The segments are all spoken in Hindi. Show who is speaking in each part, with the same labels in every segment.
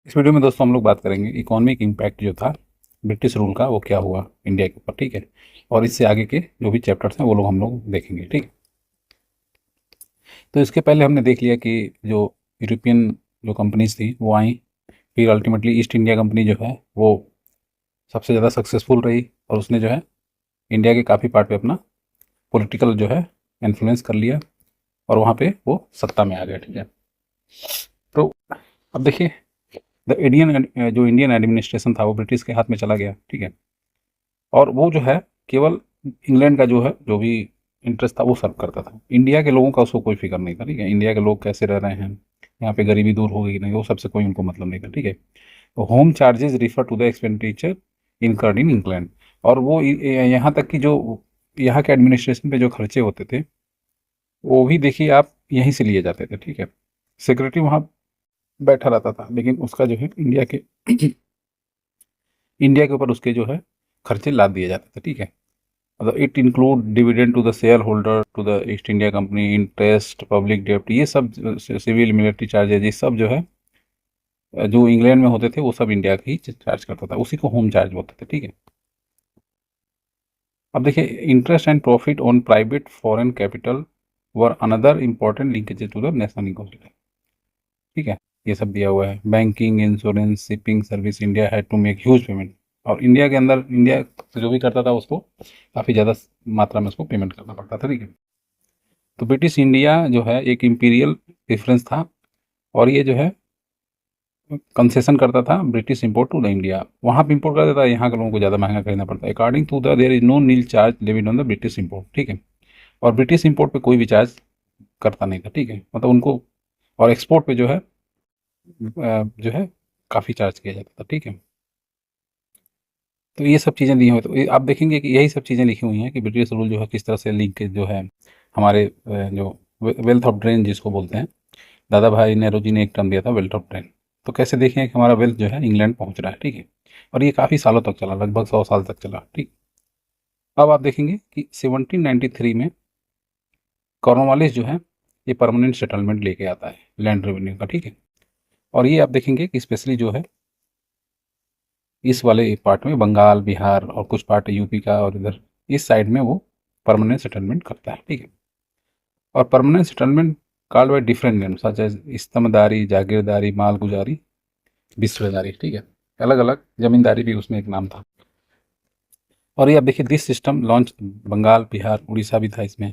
Speaker 1: इस वीडियो में दोस्तों हम लोग बात करेंगे इकोनॉमिक इम्पैक्ट जो था ब्रिटिश रूल का वो क्या हुआ इंडिया के ऊपर। ठीक है। और इससे आगे के जो भी चैप्टर्स हैं वो लोग हम लोग देखेंगे। ठीक है। तो इसके पहले हमने देख लिया कि जो यूरोपियन जो कंपनीज थी वो आई, फिर अल्टीमेटली ईस्ट इंडिया कंपनी जो है वो सबसे ज़्यादा सक्सेसफुल रही और उसने जो है इंडिया के काफ़ी पार्ट पे अपना पॉलिटिकल जो है इन्फ्लुएंस कर लिया और वहाँ पे वो सत्ता में आ गया। ठीक है। तो अब देखिए द इंडियन जो इंडियन एडमिनिस्ट्रेशन था वो ब्रिटिश के हाथ में चला गया। ठीक है। और वो जो है केवल इंग्लैंड का जो है जो भी इंटरेस्ट था वो सर्व करता था। इंडिया के लोगों का उसको कोई फिक्र नहीं था। ठीक है। इंडिया के लोग कैसे रह रहे हैं, यहाँ पे गरीबी दूर होगी कि नहीं, वो सबसे कोई उनको मतलब नहीं था। ठीक है। तो home charges refer to the expenditure incurred in England. और वो यहाँ तक कि जो यहाँ के एडमिनिस्ट्रेशन पे जो खर्चे होते थे वो भी देखिए आप यहीं से लिए जाते थे। ठीक है। सेक्रेटरी वहाँ बैठा रहता था लेकिन उसका जो है इंडिया के ऊपर उसके जो है खर्चे लाद दिए जाते थे। ठीक है। मतलब it include dividend to the share holder to the East India company, interest, public डेब्ट, ये सब सिविल मिलिट्री चार्जेज, ये सब जो है जो इंग्लैंड में होते थे वो सब इंडिया ही चार्ज करता था, उसी को होम चार्ज बोलते थे। ठीक है। अब देखिए interest and profit on private foreign capital were another important linkage to the national economy. ठीक है। ये सब दिया हुआ है। Banking, insurance, shipping service, India had to make huge payment. और इंडिया के अंदर इंडिया जो भी करता था उसको काफ़ी ज़्यादा मात्रा में उसको पेमेंट करना पड़ता था। ठीक है। तो ब्रिटिश इंडिया जो है एक इम्पीरियल रेफरेंस था और ये जो है कंसेशन करता था British import to the India. वहाँ पे इंपोर्ट करता था, यहाँ के लोगों को ज़्यादा महंगा खरीदना पड़ता है। According to the there is no nil charge levied on the British import. ठीक है। और ब्रिटिश इंपोर्ट पे कोई भी चार्ज करता नहीं था। ठीक है। मतलब उनको, और एक्सपोर्ट पे जो है जो है काफ़ी चार्ज किया जाता था। ठीक है। तो ये सब चीज़ें दी हुई, तो आप देखेंगे कि यही सब चीज़ें लिखी हुई हैं कि ब्रिटिश रूल जो है किस तरह से लिंक जो है हमारे जो वेल्थ ऑफ ड्रेन जिसको बोलते हैं, दादा भाई नेहरू जी ने एक टर्म दिया था वेल्थ ऑफ ड्रेन। तो कैसे देखें कि हमारा वेल्थ जो है इंग्लैंड पहुंच रहा है। ठीक है। और ये काफ़ी सालों तक चला, लगभग 100 साल तक चला। ठीक। अब आप देखेंगे कि 1793 में कॉर्नवालिस जो है ये परमानेंट सेटलमेंट लेके आता है लैंड रेवेन्यू का। ठीक है। और ये आप देखेंगे कि स्पेशली जो है इस वाले पार्ट में बंगाल, बिहार और कुछ पार्ट यूपी का और इधर इस साइड में वो परमानेंट सेटलमेंट करता है। ठीक है। और permanent settlement called by different name such as इस्तमदारी, जागीरदारी, मालगुजारी, बिस्वेदारी। ठीक है। अलग अलग जमींदारी भी उसमें एक नाम था। और ये आप देखिए this system launch Bengal, Bihar, Orissa भी था इसमें।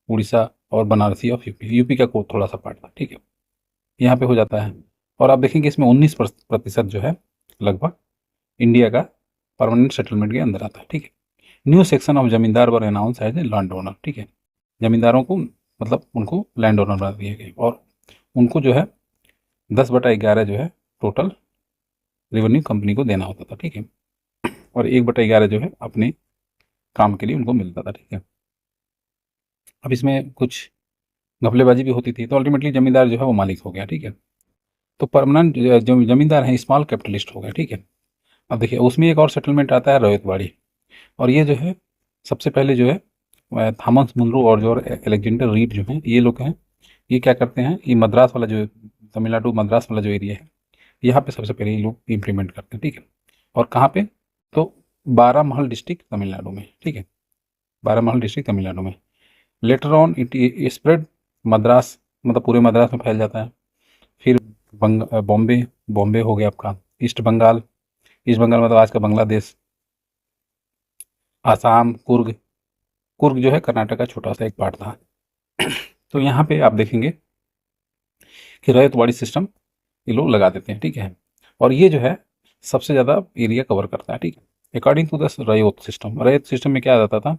Speaker 1: उड़ीसा और बनारसी ऑफ यूपी, यूपी का को थोड़ा सा पार्ट था। ठीक है। यहाँ पे हो जाता है। और आप देखेंगे इसमें 19% जो है लगभग इंडिया का परमानेंट सेटलमेंट के अंदर आता है। ठीक है। New section of zamindar were announce as a land owner. ठीक है। जमींदारों को मतलब उनको लैंड ओनर बना दिया गया और उनको जो है 10/11 जो है टोटल रेवेन्यू कंपनी को देना होता था। ठीक है। और 1/11 जो है अपने काम के लिए उनको मिलता था। ठीक है। अब इसमें कुछ घपलेबाजी भी होती थी तो अल्टीमेटली जमींदार जो है वो मालिक हो गया। ठीक है। तो परमानेंट जो जमींदार है स्मॉल कैपिटलिस्ट हो गया। ठीक है। अब देखिए उसमें एक और सेटलमेंट आता है रैयतवाड़ी। और ये जो है सबसे पहले जो है थॉमस मुनरो और जो अलेक्जेंडर रीड जो हैं ये लोग हैं, ये क्या करते हैं, ये मद्रास वाला जो तमिलनाडु मद्रास वाला जो एरिया है यहाँ पे सबसे पहले ये लोग इम्प्लीमेंट करते हैं। ठीक है। और कहाँ पे, तो बारामहल डिस्ट्रिक्ट तमिलनाडु में। ठीक है। बारामहल डिस्ट्रिक्ट तमिलनाडु में। Later on it spread Madras, मतलब पूरे मद्रास में फैल जाता है। फिर बॉम्बे, बॉम्बे हो गया आपका। ईस्ट बंगाल, ईस्ट बंगाल मतलब आज का बांग्लादेश। आसाम, कुर्ग, कुर्ग जो है कर्नाटक का छोटा सा एक पार्ट था। तो यहाँ पे आप देखेंगे कि रैयतवाड़ी सिस्टम ये लोग लगा देते हैं। ठीक है। और ये जो है सबसे ज़्यादा एरिया कवर करता है। ठीक है। अकॉर्डिंग टू द रैयत सिस्टम में क्या आता था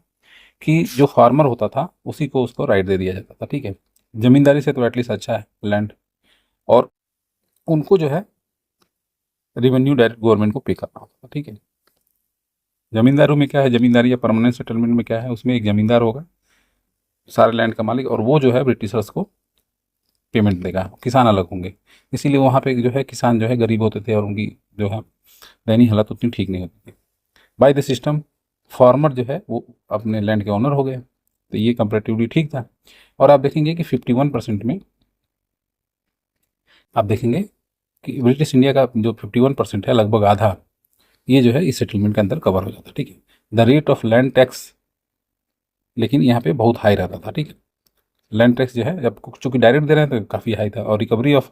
Speaker 1: कि जो फार्मर होता था उसी को उसको राइट दे दिया जाता था। ठीक है। जमींदारी से तो एटलीस्ट अच्छा है लैंड। और उनको जो है रेवेन्यू डायरेक्ट गवर्नमेंट को पे करना होता था। ठीक है। जमींदारों में क्या है, जमींदारी या परमानेंट सेटलमेंट में क्या है, उसमें एक जमींदार होगा सारे लैंड का मालिक और वो जो है ब्रिटिशर्स को पेमेंट देगा, किसान अलग होंगे। इसीलिए वहाँ पे जो है किसान जो है गरीब होते थे और उनकी जो है दैनिक हालत उतनी ठीक नहीं होती थी। बाय द सिस्टम फार्मर जो है वो अपने लैंड के ओनर हो गए, तो ये कंपेरेटिवली ठीक था। और आप देखेंगे कि 51% में आप देखेंगे कि ब्रिटिश इंडिया का जो 51% है, लगभग आधा, ये जो है इस सेटलमेंट के अंदर कवर हो जाता है। ठीक है। The rate of land tax लेकिन यहाँ पे बहुत हाई रहता था। ठीक है। लैंड टैक्स जो है, जब चूंकि डायरेक्ट दे रहे हैं तो काफ़ी हाई था, और रिकवरी ऑफ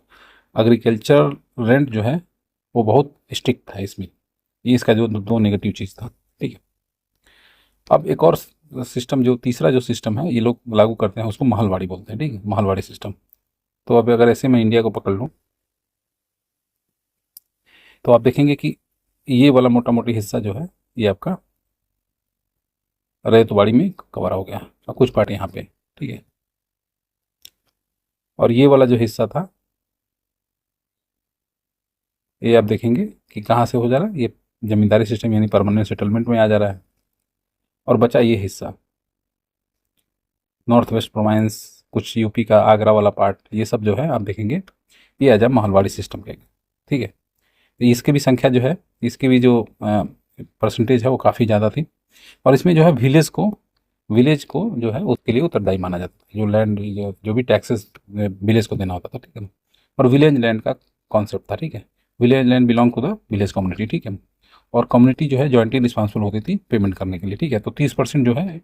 Speaker 1: एग्रीकल्चर रेंट जो है वो बहुत स्ट्रिक्ट था इसमें। ये इसका जो दो नेगेटिव चीज़ था। ठीक है। अब एक और सिस्टम, जो तीसरा जो सिस्टम है ये लोग लागू करते हैं, उसको महलवाड़ी बोलते हैं। ठीक है, महलवाड़ी सिस्टम। तो अब अगर ऐसे मैं इंडिया को पकड़ लूँ तो आप देखेंगे कि ये वाला मोटा मोटी हिस्सा जो है ये आपका रैयतवाड़ी में कवर हो गया, और कुछ पार्ट यहाँ पे। ठीक है। और ये वाला जो हिस्सा था ये आप देखेंगे कि कहाँ से हो जा रहा है, ये जमींदारी सिस्टम यानी परमानेंट सेटलमेंट में आ जा रहा है। और बचा ये हिस्सा नॉर्थ वेस्ट प्रोविंस, कुछ यूपी का आगरा वाला पार्ट, ये सब जो है आप देखेंगे ये आ जाए महलवाड़ी सिस्टम के। ठीक है। तो इसकी भी संख्या जो है, इसकी भी जो परसेंटेज है वो काफ़ी ज़्यादा थी। और इसमें जो है विलेज को जो है उसके लिए उत्तरदायी माना जाता है, जो लैंड जो भी टैक्सेस विलेज को देना होता था। ठीक है। और विलेज लैंड का कॉन्सेप्ट था। ठीक है। Village land belong to the village community. ठीक है। और कम्युनिटी जो है जॉइंटली रिस्पॉन्सिबल होती थी पेमेंट करने के लिए। ठीक है। तो 30% जो है,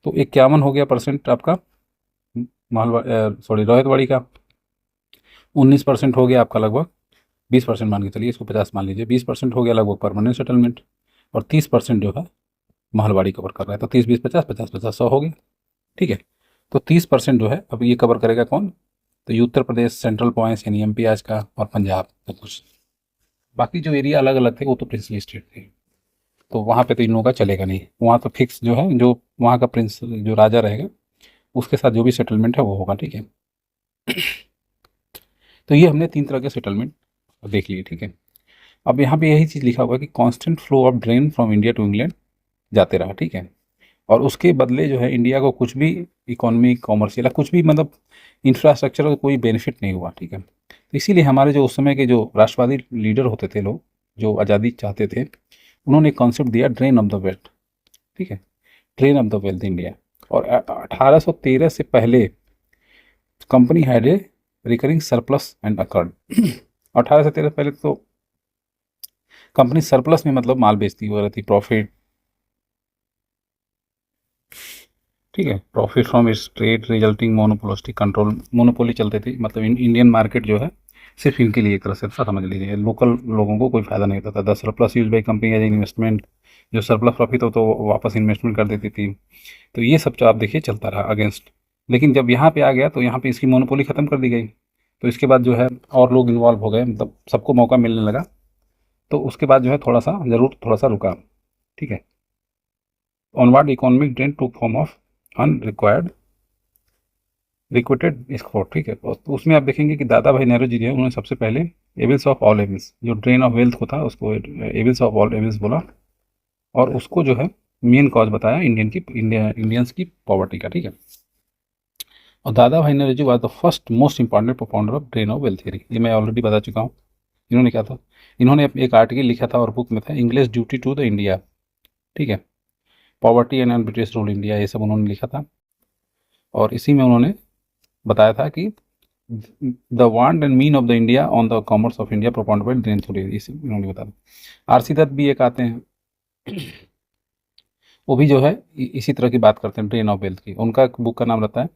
Speaker 1: तो 51 हो गया परसेंट आपका महलवा सॉरी रोहितवाड़ी का, 19% हो गया आपका लगभग, 20% मान के चलिए, इसको 50 मान लीजिए, 20% हो गया लगभग परमानेंट सेटलमेंट, और 30% जो है महलवाड़ी कवर कर रहा है। तो 30 20 50 50 50 100 हो गया। ठीक है। तो 30% जो है अब ये कवर करेगा कौन, तो ये उत्तर प्रदेश, सेंट्रल पॉइंट्स यानी एमपी आज का, और पंजाब का कुछ। बाकी जो एरिया अलग अलग थे वो तो प्रिंसली स्टेट थे, तो वहाँ पे तो इन लोगों का चलेगा नहीं। वहाँ तो फिक्स जो है, जो वहाँ का प्रिंस जो राजा रहेगा उसके साथ जो भी सेटलमेंट है वो होगा। ठीक है। तो ये हमने 3 तरह के सेटलमेंट देख लिए। ठीक है। अब यहाँ पे यही चीज़ लिखा हुआ है कि constant flow of drain from India to England जाते रहा। ठीक है। और उसके बदले जो है इंडिया को कुछ भी इकोनॉमिक, कॉमर्शियल, कुछ भी मतलब इंफ्रास्ट्रक्चर का कोई बेनिफिट नहीं हुआ। ठीक है। तो इसीलिए हमारे जो उस समय के जो राष्ट्रवादी लीडर होते थे लोग, जो आज़ादी चाहते थे, उन्होंने एक कॉन्सेप्ट दिया, ड्रेन ऑफ द वेल्थ। ठीक है। Drain of the wealth India. और 1813 से पहले company had a recurring surplus and occurred. 1813 पहले तो कंपनी सरप्लस में मतलब माल बेचती हो रही थी, प्रॉफिट। ठीक है। Profit from its trade resulting monopolistic control, monopoly चलते थे, मतलब इंडियन मार्केट जो है सिर्फ इनके लिए एक तरह से था, समझ लीजिए। लोकल लोगों को कोई फायदा नहीं होता था। The surplus use by company as investment, जो सरप्लस प्रॉफिट हो तो वापस इन्वेस्टमेंट कर देती थी। तो ये सब जो आप देखिए चलता रहा अगेंस्ट। लेकिन जब यहाँ पे आ गया तो यहाँ पे इसकी मोनोपोली खत्म कर दी गई। तो इसके बाद जो है और लोग इन्वॉल्व हो गए, मतलब सबको मौका मिलने लगा। तो उसके बाद जो है थोड़ा सा रुका। ठीक है। Onward economic drain to form of unrequired requited export. ठीक है। तो उसमें आप देखेंगे कि दादा भाई नेहरू जी जो है उन्होंने सबसे पहले एविल्स ऑफ ऑल एविल्स, जो ड्रेन ऑफ वेल्थ को था उसको एविल्स ऑफ ऑल एविल्स बोला, और उसको जो है मेन कॉज बताया इंडियंस की पॉवर्टी का। ठीक है। और Dadabhai Nehru ji was the first most important propounder of drain of wealth theory. ये मैं ऑलरेडी बता चुका हूँ। इन्होंने क्या था, इन्होंने एक आर्टिकल लिखा था और बुक में था, English duty to the India. ठीक है। Poverty and British rule India, ये सब उन्होंने लिखा था। और इसी में उन्होंने बताया था कि the want and mean of the India on the commerce of India propound by drain theory, इसी उन्होंने बताया। आरसी दत्त भी एक आते हैं, वो भी जो है इसी तरह की बात करते हैं, ड्रेन ऑफ वेल्थ की। उनका बुक का नाम रहता है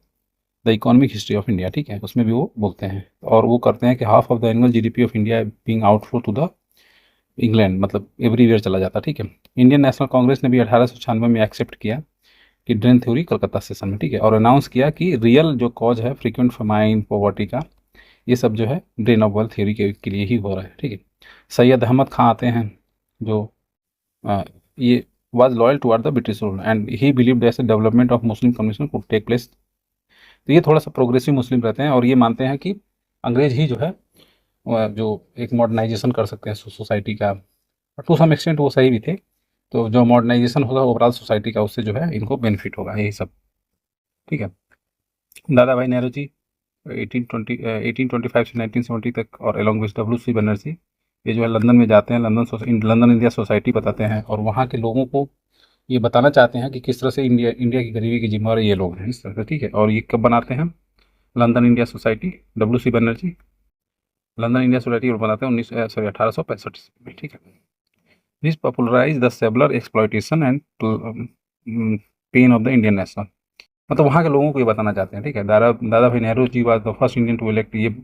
Speaker 1: the economic history of India. ठीक है। उसमें भी वो बोलते हैं, और वो करते हैं कि half of the annual GDP of India being outflow to the England, मतलब एवरीवेयर चला जाता। ठीक है। इंडियन नेशनल कांग्रेस ने भी 1896 में एक्सेप्ट किया कि ड्रेन थ्योरी कलकत्ता सेशन में। ठीक है। और अनाउंस किया कि रियल जो कॉज है फ्रीक्वेंट फमाइन, पॉवर्टी का, ये सब जो है ड्रेन ऑफ वेल्थ थ्योरी के लिए ही हो रहा है। ठीक है। सैयद अहमद खां आते हैं, जो ये was loyal toward the British rule and he believed that the development of Muslim community could take place। तो ये थोड़ा सा प्रोग्रेसिव मुस्लिम रहते हैं, और ये मानते हैं कि अंग्रेज ही जो है जो एक मॉडर्नाइजेशन कर सकते हैं सोसाइटी का। टू सम एक्सटेंट वो सही भी थे। तो जो मॉडर्नाइजेशन होगा ओवरऑल सोसाइटी का, उससे जो है इनको बेनिफिट होगा, यही सब। ठीक है। दादा भाई नेहरू जी 1825 से 1970 तक, और अलॉन्ग विद WC बनर्जी, ये जो है लंदन में जाते हैं, लंदन इंडिया सोसाइटी बताते हैं, और वहाँ के लोगों को ये बताना चाहते हैं कि किस तरह से इंडिया की गरीबी के जिम्मेवार ये लोग हैं, इस तरह से। ठीक है। और ये कब बनाते हैं, London India Society, WC Banerjee. London India Society group बनाते हैं 1865 में, ठीक है। This popularise the several exploitation and pain of the Indian national, मतलब वहाँ के लोगों को ये बताना चाहते हैं, ठीक है। Dada Dadabhai Nehru ji was the first Indian to elect, ये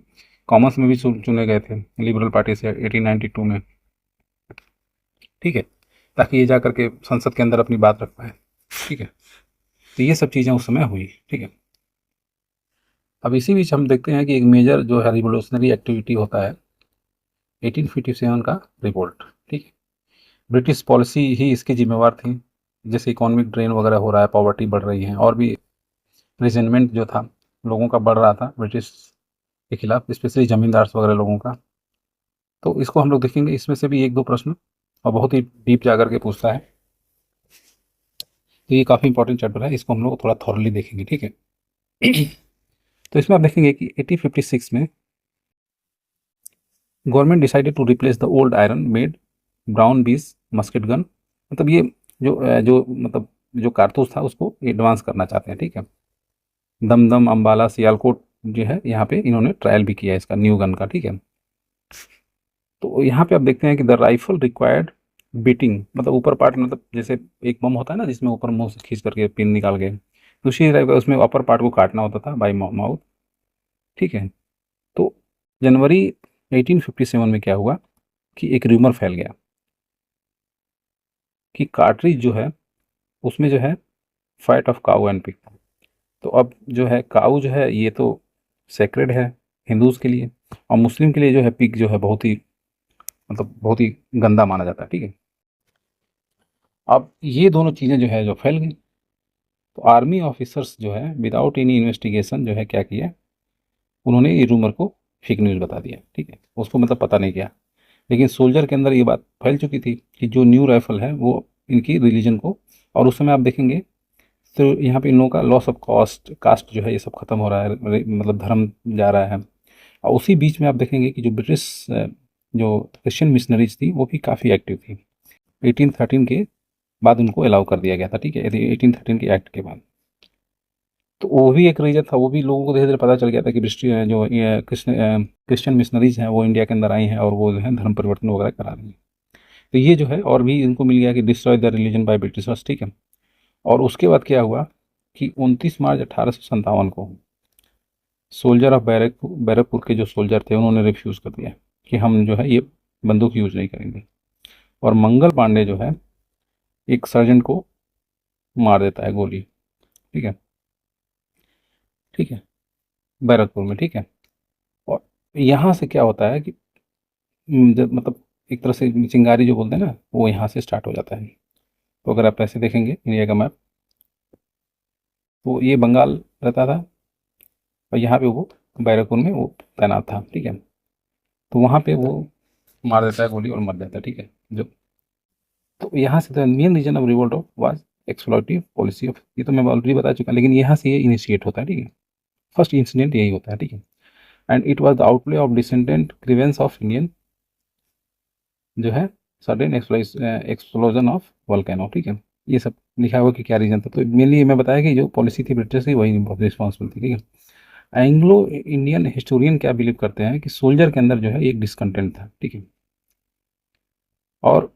Speaker 1: कॉमर्स में भी चुने गए थे लिबरल पार्टी से 1892 में, ठीक है, ताकि ये जा करके संसद के अंदर अपनी बात रख पाए, ठीक है। तो ये सब चीज़ें उस समय हुई, ठीक है। अब इसी बीच हम देखते हैं कि एक मेजर जो है रिवोल्यूशनरी एक्टिविटी होता है 1857 का रिवोल्ट, ठीक है। ब्रिटिश पॉलिसी ही इसकी जिम्मेवार थी, जैसे इकोनॉमिक ड्रेन वगैरह हो रहा है, पॉवर्टी बढ़ रही है, और भी रिजेंटमेंट जो था लोगों का बढ़ रहा था ब्रिटिश के खिलाफ, स्पेशली जमींदार वगैरह लोगों का। तो इसको हम लोग देखेंगे, इसमें से भी एक दो प्रश्न और बहुत ही डीप जाकर के पूछता है, तो ये काफ़ी इंपॉर्टेंट चैप्टर है, इसको हम लोग थोड़ा थॉरली देखेंगे, ठीक है। तो इसमें आप देखेंगे कि 1856 में government decided to replace the old iron made brown bess musket gun, मतलब ये जो मतलब जो कारतूस था उसको एडवांस करना चाहते हैं, ठीक है। दमदम अम्बाला सियालकोट जो है यहाँ पे इन्होंने ट्रायल भी किया है इसका न्यू गन का, ठीक है। तो यहाँ पे आप देखते हैं कि द राइफल रिक्वायर्ड बीटिंग, मतलब ऊपर पार्ट, मतलब जैसे एक बम होता है ना जिसमें ऊपर मुंह से खींच करके पिन निकाल गए, दूसरी उसमें अपर पार्ट को काटना होता था बाई माउथ, ठीक है। तो जनवरी 1857 में क्या हुआ कि एक र्यूमर फैल गया कि कार्ट्रिज जो है उसमें जो है fat of cow and pig, तो अब जो है काऊ जो है ये तो सेक्रेड है हिंदूज के लिए, और मुस्लिम के लिए जो है पिग जो है बहुत ही, मतलब बहुत ही गंदा माना जाता है, ठीक है। अब ये दोनों चीज़ें जो है जो फैल गई, तो आर्मी ऑफिसर्स जो है विदाउट एनी इन्वेस्टिगेशन जो है क्या किया, उन्होंने ये रूमर को फेक न्यूज़ बता दिया, ठीक है, उसको मतलब पता नहीं किया। लेकिन सोल्जर के अंदर ये बात फैल चुकी थी कि जो न्यू राइफल है वो इनकी रिलीजन को, और उस समय आप देखेंगे तो यहाँ पे इन लोगों का लॉस ऑफ कास्ट जो है ये सब खत्म हो रहा है, मतलब धर्म जा रहा है। और उसी बीच में आप देखेंगे कि जो ब्रिटिश जो क्रिश्चियन मिशनरीज थी वो भी काफ़ी एक्टिव थी। 1813 के बाद उनको अलाउ कर दिया गया था, ठीक है, 1813 के एक्ट के बाद। तो वो भी एक रीजन था, वो भी लोगों को धीरे धीरे पता चल गया था कि जो क्रिश्चियन मिशनरीज हैं वो इंडिया के अंदर आई हैं और वो जो है धर्म परिवर्तन वगैरह करा रही हैं। तो ये जो है और भी इनको मिल गया कि destroy the religion by Britishers, ठीक है। और उसके बाद क्या हुआ कि 29 मार्च 1857 को सोल्जर ऑफ बैरकपुर के जो सोल्जर थे उन्होंने रिफ्यूज़ कर दिया कि हम जो है ये बंदूक यूज नहीं करेंगे, और मंगल पांडे जो है एक सर्जेंट को मार देता है गोली, ठीक है, ठीक है, बैरकपुर में, ठीक है। और यहाँ से क्या होता है कि मतलब एक तरह से चिंगारी जो बोलते हैं ना वो यहाँ से स्टार्ट हो जाता है। तो अगर आप ऐसे देखेंगे इंडिया का मैप, तो ये बंगाल रहता था और यहाँ पे वो बैरकपुर में वो तैनात था, ठीक है। तो वहाँ पे वो मार देता है गोली और मर जाता है, ठीक है। जो तो यहाँ से the main reason of revolt of was exploitative policy of, ये तो मैं ऑलरेडी बता चुका, लेकिन यहाँ से ये इनिशिएट होता है, ठीक है। फर्स्ट इंसिडेंट यही होता है, ठीक है। And it was the Outplay of descendant grievance of Indian जो है सडन एक्सप्लोजन ऑफ वोल्केनो, ठीक है। ये सब लिखा हुआ कि क्या रीजन था, तो मेनली मैं बताया कि जो पॉलिसी थी ब्रिटिश की वही रिस्पॉन्सिबल थी, ठीक है। एंग्लो इंडियन हिस्टोरियन क्या बिलीव करते हैं कि सोल्जर के अंदर जो है एक डिसकंटेंट था, ठीक है, और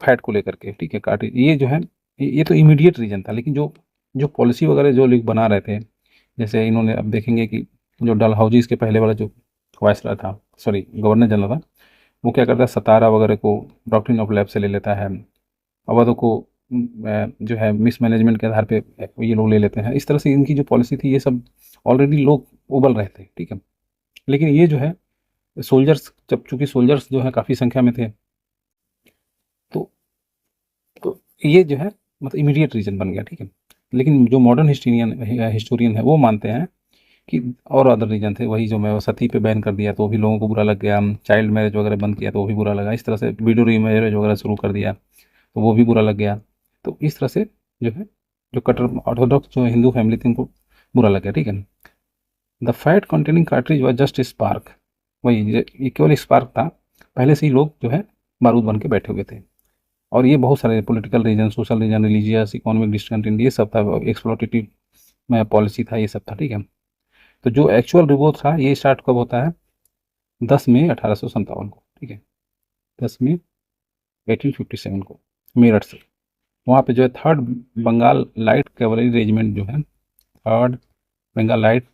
Speaker 1: फैट को लेकर के, ठीक है, काटे ये जो है ये तो इमीडिएट रीजन था, लेकिन जो जो पॉलिसी वगैरह जो लोग बना रहे थे, जैसे इन्होंने अब देखेंगे कि जो डलहौजी इसके पहले वाला जो वायसराय था, सॉरी गवर्नर जनरल था, वो क्या करता है सतारा वगैरह को डॉक्ट्रिन ऑफ लैब से ले लेता है, अवधों को जो है मिसमैनेजमेंट के आधार पे ये लोग ले लेते हैं। इस तरह से इनकी जो पॉलिसी थी ये सब ऑलरेडी लोग उबल रहे थे, ठीक है। लेकिन ये जो है सोल्जर्स, जब चूंकि सोल्जर्स जो है काफ़ी संख्या में थे, तो तो ये जो है मतलब इमीडिएट रीजन बन गया, ठीक है। लेकिन जो मॉडर्न हिस्टोरियन है वो मानते हैं कि और अदर रीजन थे, वही जो मैं सती पे बैन कर दिया तो वो भी लोगों को बुरा लग गया, चाइल्ड मैरिज वगैरह बंद किया तो वो भी बुरा लगा, इस तरह से विडो रीमैरिज वगैरह शुरू कर दिया तो वो भी बुरा लग गया। तो इस तरह से जो है जो कट्टर ऑर्थोडॉक्स जो हिंदू फैमिली थी उनको बुरा लग गया, ठीक है। The fat containing cartridge was just spark, वही ये केवल स्पार्क था, पहले से ही लोग जो है बारूद बन के बैठे हुए थे। और ये बहुत सारे political reason, social reason, religious, economic discontent, ये सब था, एक्सप्लॉटेटिव में पॉलिसी था, ये सब था, ठीक है। तो जो एक्चुअल रिवोल्ट था ये स्टार्ट कब होता है 10 मई 1857 को, ठीक है, 10 मई 1857 को मेरठ से। वहाँ पे जो है third Bengal light cavalry regiment जो है, third Bengal light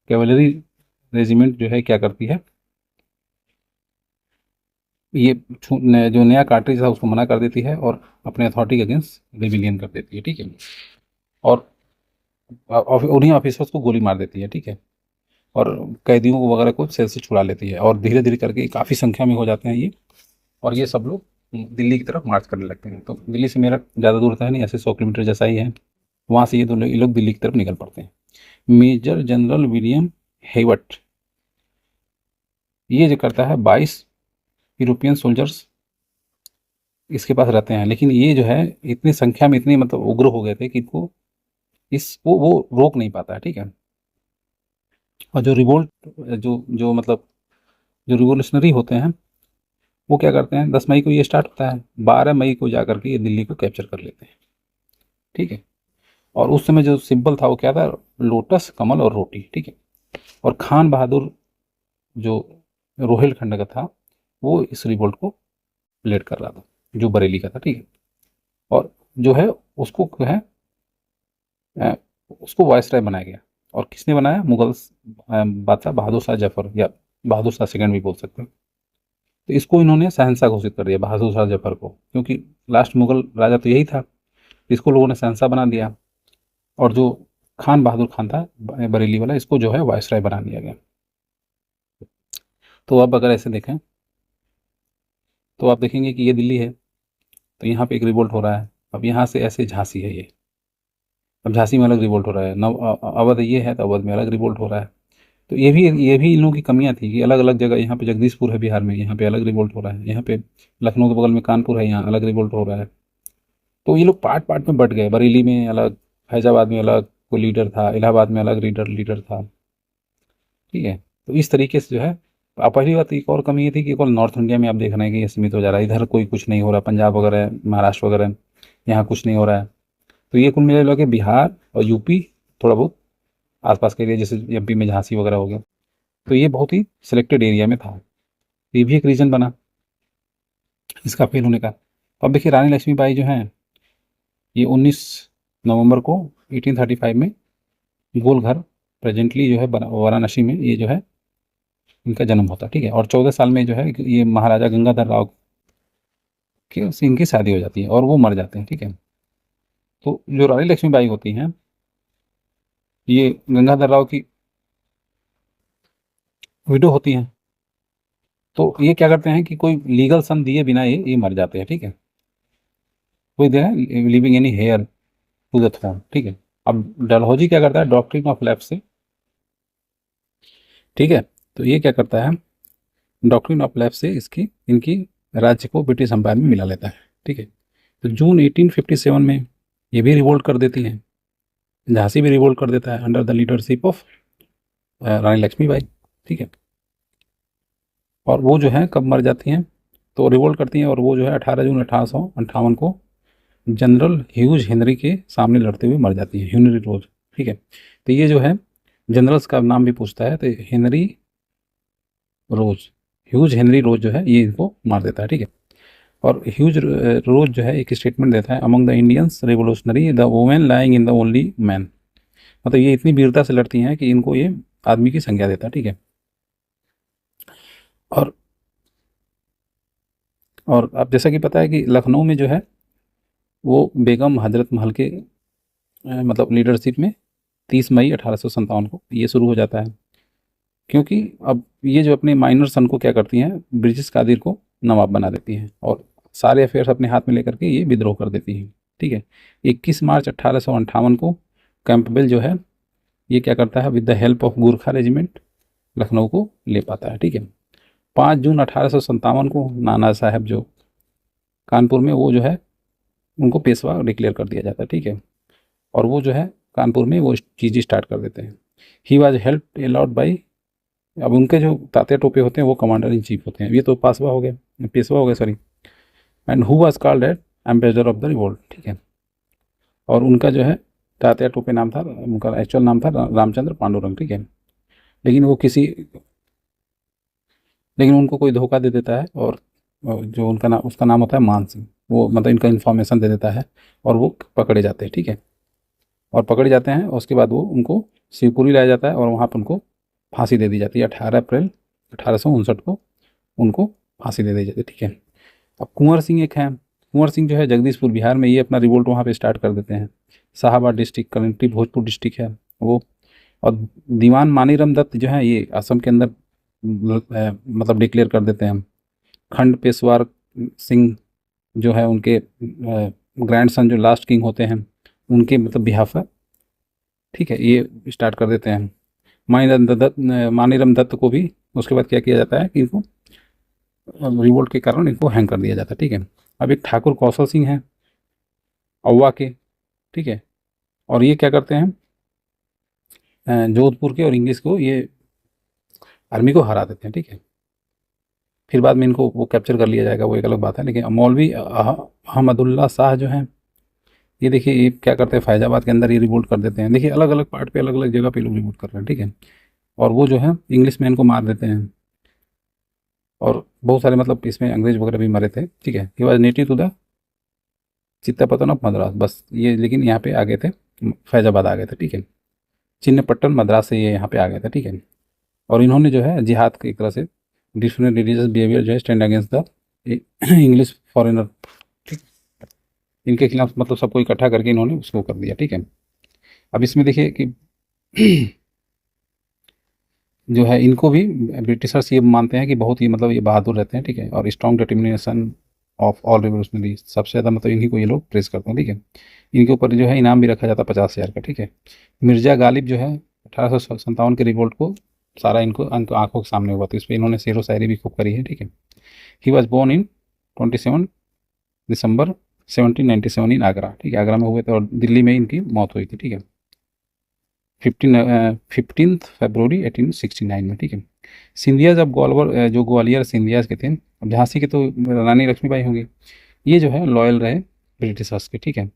Speaker 1: cavalry regiment जो है क्या करती है, ये जो नया कार्ट्रिज था उसको मना कर देती है और अपने अथॉरिटी के अगेंस्ट रिबिलियन कर देती है, ठीक है, और उन्हीं ऑफिसर्स को गोली मार देती है, ठीक है, और कैदियों को वगैरह को सेल से छुड़ा लेती है और धीरे धीरे करके काफ़ी संख्या में हो जाते हैं ये, और ये सब लोग दिल्ली की तरफ मार्च करने लगते हैं। तो दिल्ली से मेरठ ज़्यादा दूर था नहीं, ऐसे 100 किलोमीटर जैसा ही है। वहाँ से ये लोग दिल्ली की तरफ निकल पड़ते हैं। मेजर जनरल विलियम हेवट ये जो करता है 22 यूरोपियन सोल्जर्स इसके पास रहते हैं, लेकिन ये जो है इतनी संख्या में इतने मतलब उग्र हो गए थे कि इनको इस वो रोक नहीं पाता है, ठीक है। और जो रिवोल्ट जो जो मतलब जो रिवोल्यूशनरी होते हैं वो क्या करते हैं, 10 मई को ये स्टार्ट होता है, 12 मई को जाकर के ये दिल्ली को कैप्चर कर लेते हैं, ठीक है। और उस समय जो सिंबल था वो क्या था, लोटस, कमल और रोटी, ठीक है। और खान बहादुर जो रोहिलखंड का था वो इस रिवोल्ट को लीड कर रहा था, जो बरेली का था, ठीक है। और जो है उसको जो है अ, उसको वायसराय बनाया गया। और किसने बनाया, मुगल बादशाह बहादुर शाह जफर, या बहादुर शाह सेकंड भी बोल सकते हैं। तो इसको इन्होंने शहंशाह घोषित कर दिया, बहादुर शाह जफर को, क्योंकि लास्ट मुगल राजा तो यही था, इसको लोगों ने शहंशाह बना दिया। और जो खान बहादुर खान था बरेली वाला, इसको जो है वायसराय बना दिया गया। तो अब अगर ऐसे देखें तो आप देखेंगे कि ये दिल्ली है, तो यहाँ पे एक रिवोल्ट हो रहा है। अब यहाँ से ऐसे झांसी है ये, अब झांसी में अलग रिवोल्ट हो रहा है, नव अवध ये है तो अवध में अलग रिवोल्ट हो रहा है। तो ये भी इन लोगों की कमियां थी कि अलग अलग जगह, यहाँ पे जगदीशपुर है बिहार में, यहाँ पे अलग रिवोल्ट हो रहा है, यहाँ पे लखनऊ के बगल में कानपुर है, यहाँ अलग रिवोल्ट हो रहा है। तो ये लोग पार्ट पार्ट में बट गए, बरेली में अलग, फैजाबाद में अलग कोई लीडर था, इलाहाबाद में अलग लीडर लीडर था, ठीक है। तो इस तरीके से जो है, अब पहली बात एक और कमी ये थी कि केवल नॉर्थ इंडिया में आप देख रहे हैं कि ये सीमित हो जा रहा है, इधर कोई कुछ नहीं हो रहा, पंजाब वगैरह महाराष्ट्र वगैरह यहाँ कुछ नहीं हो रहा है। तो ये कुल मिला के बिहार और यूपी, थोड़ा बहुत आसपास के एरिया जैसे एमपी में झांसी वगैरह हो गया, तो ये बहुत ही सिलेक्टेड एरिया में था। ये भी एक रीज़न बना इसका फेल होने का। तो अब देखिए रानी लक्ष्मीबाई जो हैं, ये 19 नवंबर को 1835 में गोलघर, प्रेजेंटली जो है वाराणसी में, ये जो है इनका जन्म होता है, ठीक है। और 14 साल में जो है ये महाराजा गंगाधर राव की इनकी शादी हो जाती है और वो मर जाते हैं, ठीक है। तो जो रानी लक्ष्मीबाई होती हैं, ये गंगाधर राव की विडो होती हैं। तो ये क्या करते हैं कि कोई लीगल सन दिए बिना ये मर जाते हैं, ठीक है। कोई they living any heir to the throne, ठीक है। अब डलहौजी क्या करता है, डॉक्ट्रिन ऑफ लैप्स से, ठीक है। तो ये क्या करता है, डॉक्ट्रिन ऑफ लैप्स से इसकी इनकी राज्य को ब्रिटिश एम्पायर में मिला लेता है, ठीक है। तो जून 1857 में ये भी रिवोल्ट कर देती है, झांसी भी रिवोल्ट कर देता है अंडर द लीडरशिप ऑफ रानी लक्ष्मीबाई, ठीक है। और वो जो है कब मर जाती हैं, तो रिवोल्ट करती हैं और वो जो है 18 जून 1858 को जनरल ह्यूज हेनरी के सामने लड़ते हुए मर जाती है, हेनरी रोज, ठीक है। तो ये जो है जनरल्स का नाम भी पूछता है, तो हेनरी रोज, ह्यूज हेनरी रोज जो है ये इनको मार देता है, ठीक है। और ह्यूज रोज जो है एक स्टेटमेंट देता है, among the Indians revolutionary the women lying in the only man, मतलब ये इतनी वीरता से लड़ती हैं कि इनको ये आदमी की संज्ञा देता है, ठीक है। और अब जैसा कि पता है कि लखनऊ में जो है वो बेगम हजरत महल के मतलब लीडरशिप में 30 मई 1857 को ये शुरू हो जाता है। क्योंकि अब ये जो अपने माइनर सन को क्या करती हैं, ब्रिटिश कादिर को नवाब बना देती हैं और सारे अफेयर्स अपने हाथ में लेकर के ये विद्रोह कर देती हैं, ठीक है। 21 मार्च 1858 को कैंपबेल जो है ये क्या करता है, with the help of Gurkha regiment Lucknow को ले पाता है, ठीक है। 5 जून 1857 को नाना साहब जो कानपुर में, वो जो है उनको पेशवा डिक्लेयर कर दिया जाता है, ठीक है। और वो जो है कानपुर में वो चीज़ें स्टार्ट कर देते हैं। He was help allot by, अब उनके जो तात्या टोपे होते हैं वो कमांडर इन चीफ होते हैं, ये तो पासवा हो गया, पेशवा हो गया sorry. And who was called eight ambassador of the revolt, ठीक है। और उनका जो है तात्या टोपे नाम था, उनका एक्चुअल नाम था रामचंद्र पांडुरंग, ठीक है। लेकिन वो किसी लेकिन उनको कोई धोखा दे देता है और जो उनका नाम, उसका नाम होता है मान सिंह, वो मतलब इनका इन्फॉर्मेशन दे देता है और वो पकड़े जाते हैं। ठीक है, और पकड़े जाते हैं और उसके बाद वो उनको शिवपुरी लाया जाता है और वहाँ पर उनको फांसी दे दी जाती है 18 अप्रैल 1859 को उनको फांसी दे दी जाती है। ठीक है, अब कुंवर सिंह एक हैं, कुंवर सिंह जो है जगदीशपुर बिहार में, ये अपना रिवोल्ट वहाँ पे स्टार्ट कर देते हैं। Shahabad district currently Bhojpur district है वो। और दीवान मानीराम दत्त जो है ये असम के अंदर मतलब डिक्लेयर कर देते हैं। खंड पेशवार सिंह जो है उनके ग्रैंडसन जो लास्ट किंग होते हैं उनके मतलब बिहाफ है। ठीक है, ये स्टार्ट कर देते हैं। मानीराम दत्त को भी उसके बाद क्या किया जाता है कि इनको रिवोल्ट के कारण इनको हैंग कर दिया जाता है। ठीक है, अब एक ठाकुर कौशल सिंह है औवा के। ठीक है, और ये क्या करते हैं, जोधपुर के और इंग्लिश को ये आर्मी को हरा देते हैं। ठीक है, फिर बाद में इनको वो कैप्चर कर लिया जाएगा, वो एक अलग बात है। लेकिन मौलवी अहमदुल्ला शाह जो है, ये देखिए ये क्या करते हैं, फैजाबाद के अंदर ये रिवोल्ट कर देते हैं। देखिए अलग अलग पार्ट पे अलग अलग जगह पे लोग रिवोल्ट कर रहे हैं। ठीक है, और वो जो है इंग्लिश मैन को मार देते हैं और बहुत सारे मतलब इसमें अंग्रेज वगैरह भी मरे थे। ठीक है, he was native to the Chitpavan of Madras, बस ये, लेकिन यहाँ पे आ गए थे, फैजाबाद आ गए थे। ठीक है, चिन्नपट्टन मद्रास से ये यहाँ पे आ गए थे। ठीक है, और इन्होंने जो है जिहाद की एक तरह से डिफरेंट रिलीजियस बिहेवियर जो है stand against the English foreigner. ठीक, इनके खिलाफ मतलब सबको इकट्ठा करके इन्होंने उसको कर दिया। ठीक है, अब इसमें देखिए कि जो है इनको भी ब्रिटिशर्स ये मानते हैं कि बहुत ही मतलब ये बहादुर रहते हैं। ठीक है, और strong determination of all revolutionary, सबसे ज़्यादा मतलब इन्हीं को ये लोग प्रेस करते हैं। ठीक है, इनके ऊपर जो है इनाम भी रखा जाता है 50,000 का। ठीक है, मिर्जा गालिब जो है 1857 के रिवोल्ट को सारा इनको आंखों के सामने हुआ, तो इस पर इन्होंने शेर व शायरी भी खूब करी है। ठीक है, ही वॉज बोर्न इन 27 दिसंबर 1797 इन आगरा। ठीक है, आगरा में हुए थे और दिल्ली में इनकी मौत हुई थी। ठीक है, 15 फरवरी 1869 में। ठीक है, सिंधिया जब जो ग्वालियर सिंधियाज के थे, अब झांसी के तो रानी लक्ष्मीबाई होंगी, ये जो है लॉयल रहे ब्रिटिशर्स के। ठीक है,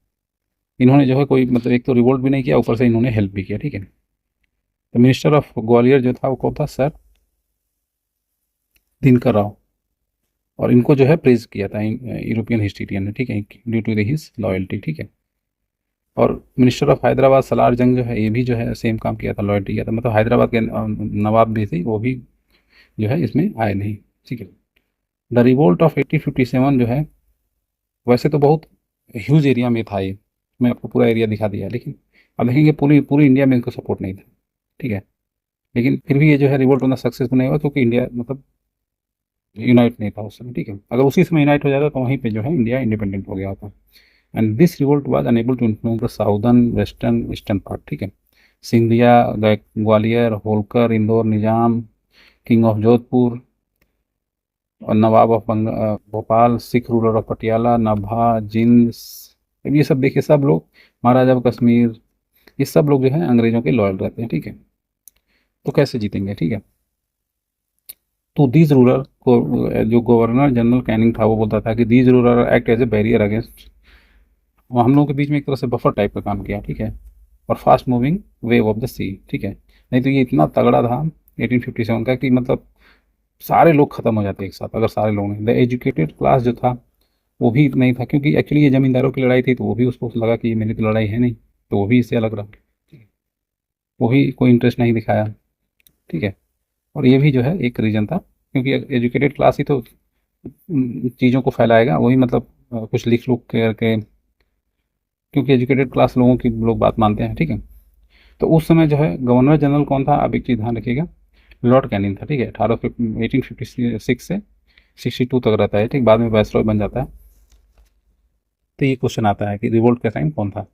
Speaker 1: इन्होंने जो है कोई मतलब एक तो रिवोल्ट भी नहीं किया, ऊपर से इन्होंने हेल्प भी किया। ठीक है, तो मिनिस्टर ऑफ ग्वालियर जो था वो कौन था, सर दिनकर राव, और इनको जो है प्रेज किया था यूरोपियन हिस्ट्रियन ने। ठीक है, ड्यू टू हिज लॉयल्टी। ठीक है, और मिनिस्टर ऑफ हैदराबाद सलार जंग जो है ये भी जो है सेम काम किया था, लॉयल्टी किया था। मतलब हैदराबाद के नवाब भी थे, वो भी जो है इसमें आए नहीं। ठीक है, द रिवोल्ट ऑफ 1857 जो है वैसे तो बहुत ह्यूज एरिया में था ये, मैं आपको पूरा एरिया दिखा दिया, लेकिन अब देखेंगे पूरी पूरी इंडिया में इनको सपोर्ट नहीं था। ठीक है, लेकिन फिर भी ये जो है रिवोल्ट उतना सक्सेसफुल नहीं हुआ क्योंकि इंडिया मतलब यूनाइट नहीं था उस समय। ठीक है, अगर उसी समय यूनाइट हो जाता तो वहीं पे जो है इंडिया इंडिपेंडेंट हो गया होता। And this revolt was unable to influence the southern western eastern part. ठीक है, सिंधिया, ग्वालियर, होलकर, इंदौर, निजाम, किंग ऑफ जोधपुर और Nawab of Bhopal, Sikh ruler of Patiala, Nabha, Jind, अब ये सब देखिए सब लोग, महाराजा ऑफ कश्मीर, ये सब लोग जो है अंग्रेजों के लॉयल रहते हैं। ठीक है, तो कैसे जीतेंगे। ठीक है, तो दीज रूलर को जो गवर्नर जनरल कैनिंग था वो बोलता था कि these ruler act as a barrier against, वो हम लोगों के बीच में एक तरह से बफर टाइप का काम किया। ठीक है, और fast moving wave of the sea. ठीक है, नहीं तो ये इतना तगड़ा था 1857 का कि मतलब सारे लोग खत्म हो जाते एक साथ अगर सारे लोग नहीं। द एजुकेटेड क्लास जो था वो भी नहीं था, क्योंकि एक्चुअली ये जमींदारों की लड़ाई थी, तो वो भी उसको लगा कि ये मेरी तो लड़ाई है नहीं, तो वो भी इससे अलग रहा। ठीक है, वो भी कोई इंटरेस्ट नहीं दिखाया। ठीक है, और ये भी जो है एक रीज़न था, क्योंकि एजुकेटेड क्लास ही तो चीज़ों को फैलाएगा, वही मतलब कुछ लिख लुक करके, क्योंकि एजुकेटेड क्लास लोगों की लोग बात मानते हैं। ठीक है, तो उस समय जो है गवर्नर जनरल कौन था, अब एक चीज़ ध्यान रखिएगा, लॉर्ड कैनिंग था। ठीक है, 1856 से 62 तक रहता है। ठीक, बाद में वायसरॉय बन जाता है। तो ये क्वेश्चन आता है कि रिवोल्ट का टाइम कौन था,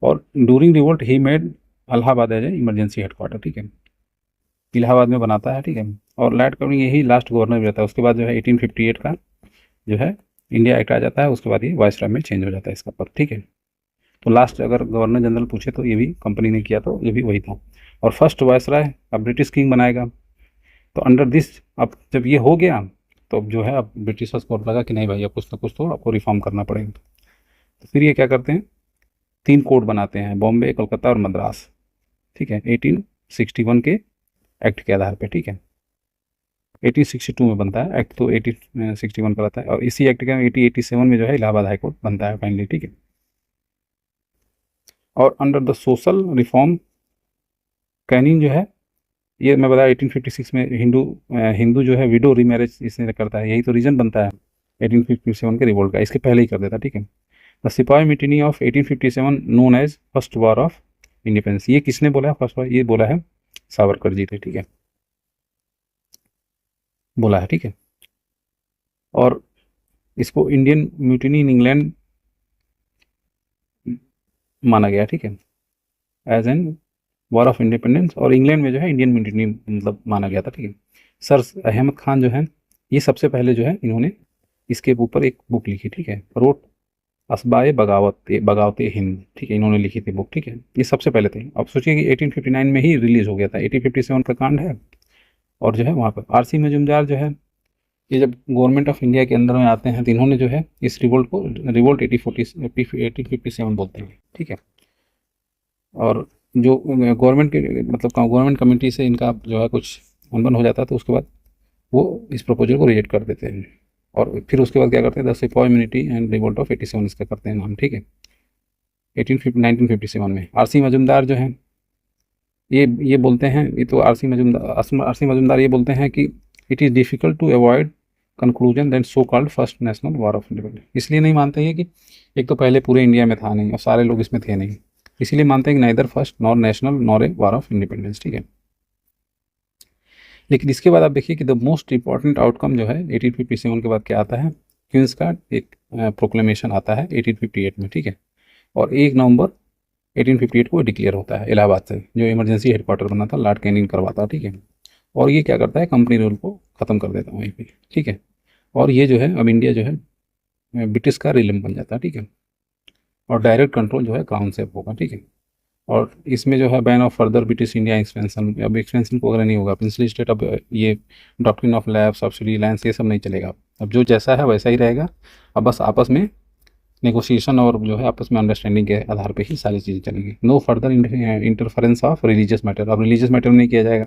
Speaker 1: और during revolt he made Allahabad as a emergency headquarter. ठीक है, इलाहाबाद में बनाता है। ठीक है, और लैंड कवरिंग यही लास्ट गवर्नर भी रहता है। उसके बाद जो है 1858 का जो है इंडिया एक्ट आ जाता है, उसके बाद ये वायसरॉय में चेंज हो जाता है इसका पद। ठीक है, तो लास्ट अगर गवर्नर जनरल पूछे तो ये भी कंपनी ने किया, तो ये भी वही था। और फर्स्ट वायसरॉय अब ब्रिटिश किंग बनाएगा। तो अंडर दिस, अब जब ये हो गया तो अब जो है अब ब्रिटिशर्स को लगा कि नहीं भाई अब कुछ ना कुछ तो आपको रिफॉर्म करना पड़ेगा। तो फिर ये क्या करते हैं, 3 कोड बनाते हैं, बॉम्बे, कलकत्ता और मद्रास। ठीक है, 1861 के एक्ट के आधार पे। ठीक है, 1862 में बनता है एक्ट, तो 1861 का रहता है, और इसी एक्ट का 1887 में जो है इलाहाबाद हाई कोर्ट बनता है फाइनली, ठीक है। और under the social reform Canning जो है, ये मैं बताया 1856 में हिंदू जो है विडो रीमैरिज इसने करता है, यही तो रीजन बनता है 1857 के रिवोल्ट का, इसके पहले ही कर देता, ठीक है। The sipahi mutiny of 1857 known as first war of independence, ये किसने बोला है फर्स्ट वॉर, ये बोला है सावरकर जी ने, ठीक है, बोला है, ठीक है। और इसको इंडियन म्यूटिनी इन इंग्लैंड माना गया, ठीक है, as an war of independence, और इंग्लैंड में जो है इंडियन म्यूटिनी मतलब माना गया था, ठीक है। सर अहमद खान जो है, ये सबसे पहले जो है इन्होंने इसके ऊपर एक बुक लिखी, ठीक है, रोट असबाए बगावत बगावत हिंद, ठीक है, इन्होंने लिखी थी बुक, ठीक है, ये सबसे पहले थे। अब सोचिए कि 1859 में ही रिलीज हो गया था, 1857 का कांड है, और जो है वहाँ पर आरसी मजूमदार जो है, ये जब गवर्नमेंट ऑफ इंडिया के अंदर में आते हैं तो इन्होंने जो है इस रिवोल्ट को रिवोल्ट 1857 बोलते हैं, ठीक है। और जो गवर्नमेंट के मतलब गवर्नमेंट कमेटी से इनका जो है कुछ अनबन हो जाता है, तो उसके बाद वो इस प्रपोजल को रिजेक्ट कर देते हैं, और फिर उसके बाद क्या करते हैं, द सिपाही इम्यूनिटी एंड रिवोल्ट ऑफ 87 इसका करते हैं नाम, ठीक है, 1957 में। आरसी मजूमदार जो है ये बोलते हैं, ये तो आरसी मजूमदार ये बोलते हैं कि it is difficult to avoid conclusion that so called first national war of independence, इसलिए नहीं मानते हैं कि एक तो पहले पूरे इंडिया में था नहीं और सारे लोग इसमें थे नहीं, इसीलिए मानते हैं कि neither first nor national nor a war of independence, ठीक है। लेकिन इसके बाद आप देखिए कि द मोस्ट इंपॉर्टेंट आउटकम जो है 1857 के बाद क्या आता है, क्वींस का एक प्रोक्लेमेशन आता है 1858 में, ठीक है, और 1 नवंबर 1858 को डिक्लेयर होता है इलाहाबाद से, जो इमरजेंसी हेडक्वार्टर बना था लॉर्ड कैनिंग करवाता, ठीक है। और ये क्या करता है, कंपनी रूल को ख़त्म कर देता है वहीं पे, ठीक है। और ये जो है अब इंडिया जो है ब्रिटिश का रिलम बन जाता है, ठीक है, और डायरेक्ट कंट्रोल जो है क्राउन से होगा, ठीक है। और इसमें जो है ban of further British India expansion, अब एक्सपेंशन को अगर नहीं होगा प्रिंसली स्टेट, अब ये doctrine of lab subsidy lines ये सब नहीं चलेगा, अब जो जैसा है वैसा ही रहेगा, अब बस आपस में नेगोशिएशन और जो है आपस में अंडरस्टैंडिंग के आधार पे ही सारी चीज़ें चलेंगी। No further interference of religious matter, अब रिलीजियस मैटर नहीं किया जाएगा,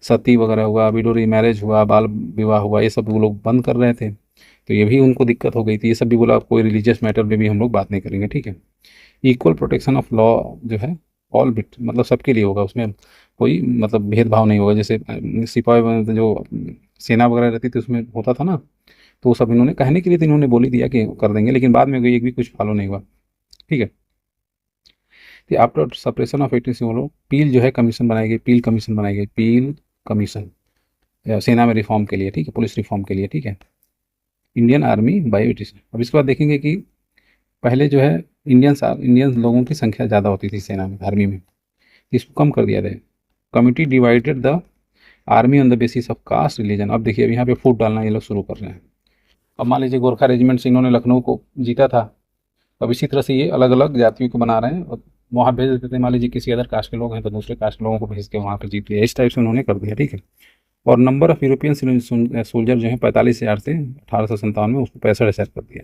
Speaker 1: सती वगैरह हुआ, विडो मैरिज हुआ, बाल विवाह हुआ, ये सब वो लोग बंद कर रहे थे, तो ये भी उनको दिक्कत हो गई थी, ये सब भी बोला कोई रिलीजियस मैटर में भी हम लोग बात नहीं करेंगे, ठीक है। इक्वल प्रोटेक्शन ऑफ लॉ जो है ऑल बिट मतलब सबके लिए होगा, उसमें कोई मतलब भेदभाव नहीं होगा, जैसे सिपाही जो सेना वगैरह रहती थी उसमें होता था ना, तो वो सब इन्होंने कहने के लिए तो इन्होंने बोल ही दिया कि कर देंगे, लेकिन बाद में एक भी कुछ फॉलो नहीं हुआ, ठीक है। आफ्टर सप्रेशन ऑफ 18 बोलो पील जो है कमीशन बनाई गई, पील कमीशन बनाई गई, पील कमीशन सेना में रिफॉर्म के लिए, ठीक है, पुलिस रिफॉर्म के लिए, ठीक है, इंडियन आर्मी बाई 18। अब इसके बाद देखेंगे कि पहले जो है इंडियन लोगों की संख्या ज़्यादा होती थी सेना में, आर्मी में, इसको कम कर दिया गया। Committee divided the army on the basis of caste religion, अब देखिए अब यहाँ पे फूट डालना ये लोग शुरू कर रहे हैं। अब मान लीजिए गोरखा रेजिमेंट से इन्होंने लखनऊ को जीता था, अब इसी तरह से ये अलग अलग जातियों को बना रहे हैं और वहाँ भेज देते थे, मान लीजिए किसी अदर कास्ट के लोग हैं तो दूसरे कास्ट के लोगों को भेज के वहाँ पर जीत लिया, इस टाइप से उन्होंने कर दिया, ठीक है। और नंबर ऑफ यूरोपियन सोल्जर जो है 45,000 से 1857 में उसको 65,000 कर दिया,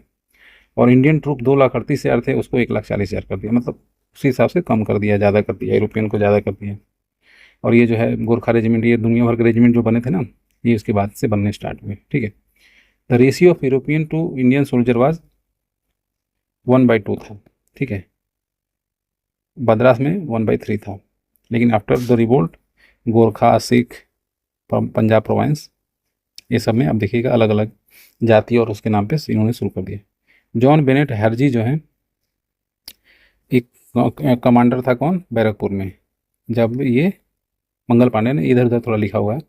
Speaker 1: और इंडियन ट्रूप 2,38,000 थे उसको 1,40,000 कर दिया, मतलब उसी हिसाब से कम कर दिया, ज़्यादा कर दिया, यूरोपियन को ज़्यादा कर दिया। और ये जो है गोरखा रेजिमेंट, ये दुनिया भर के रेजिमेंट जो बने थे ना, ये उसके बाद से बनने स्टार्ट हुए, ठीक है। The ratio of European to Indian soldier was 1/2 था, ठीक है, मद्रास में 1/3 था, लेकिन after the revolt Gurkha, Sikh, Punjab province, ये सब में अब देखिएगा अलग अलग जाति और उसके नाम पे इन्होंने शुरू कर दिया। जॉन बेनेट हैरजी जो है एक कमांडर था, कौन, बैरकपुर में, जब ये मंगल पांडे ने, इधर उधर थोड़ा लिखा हुआ है,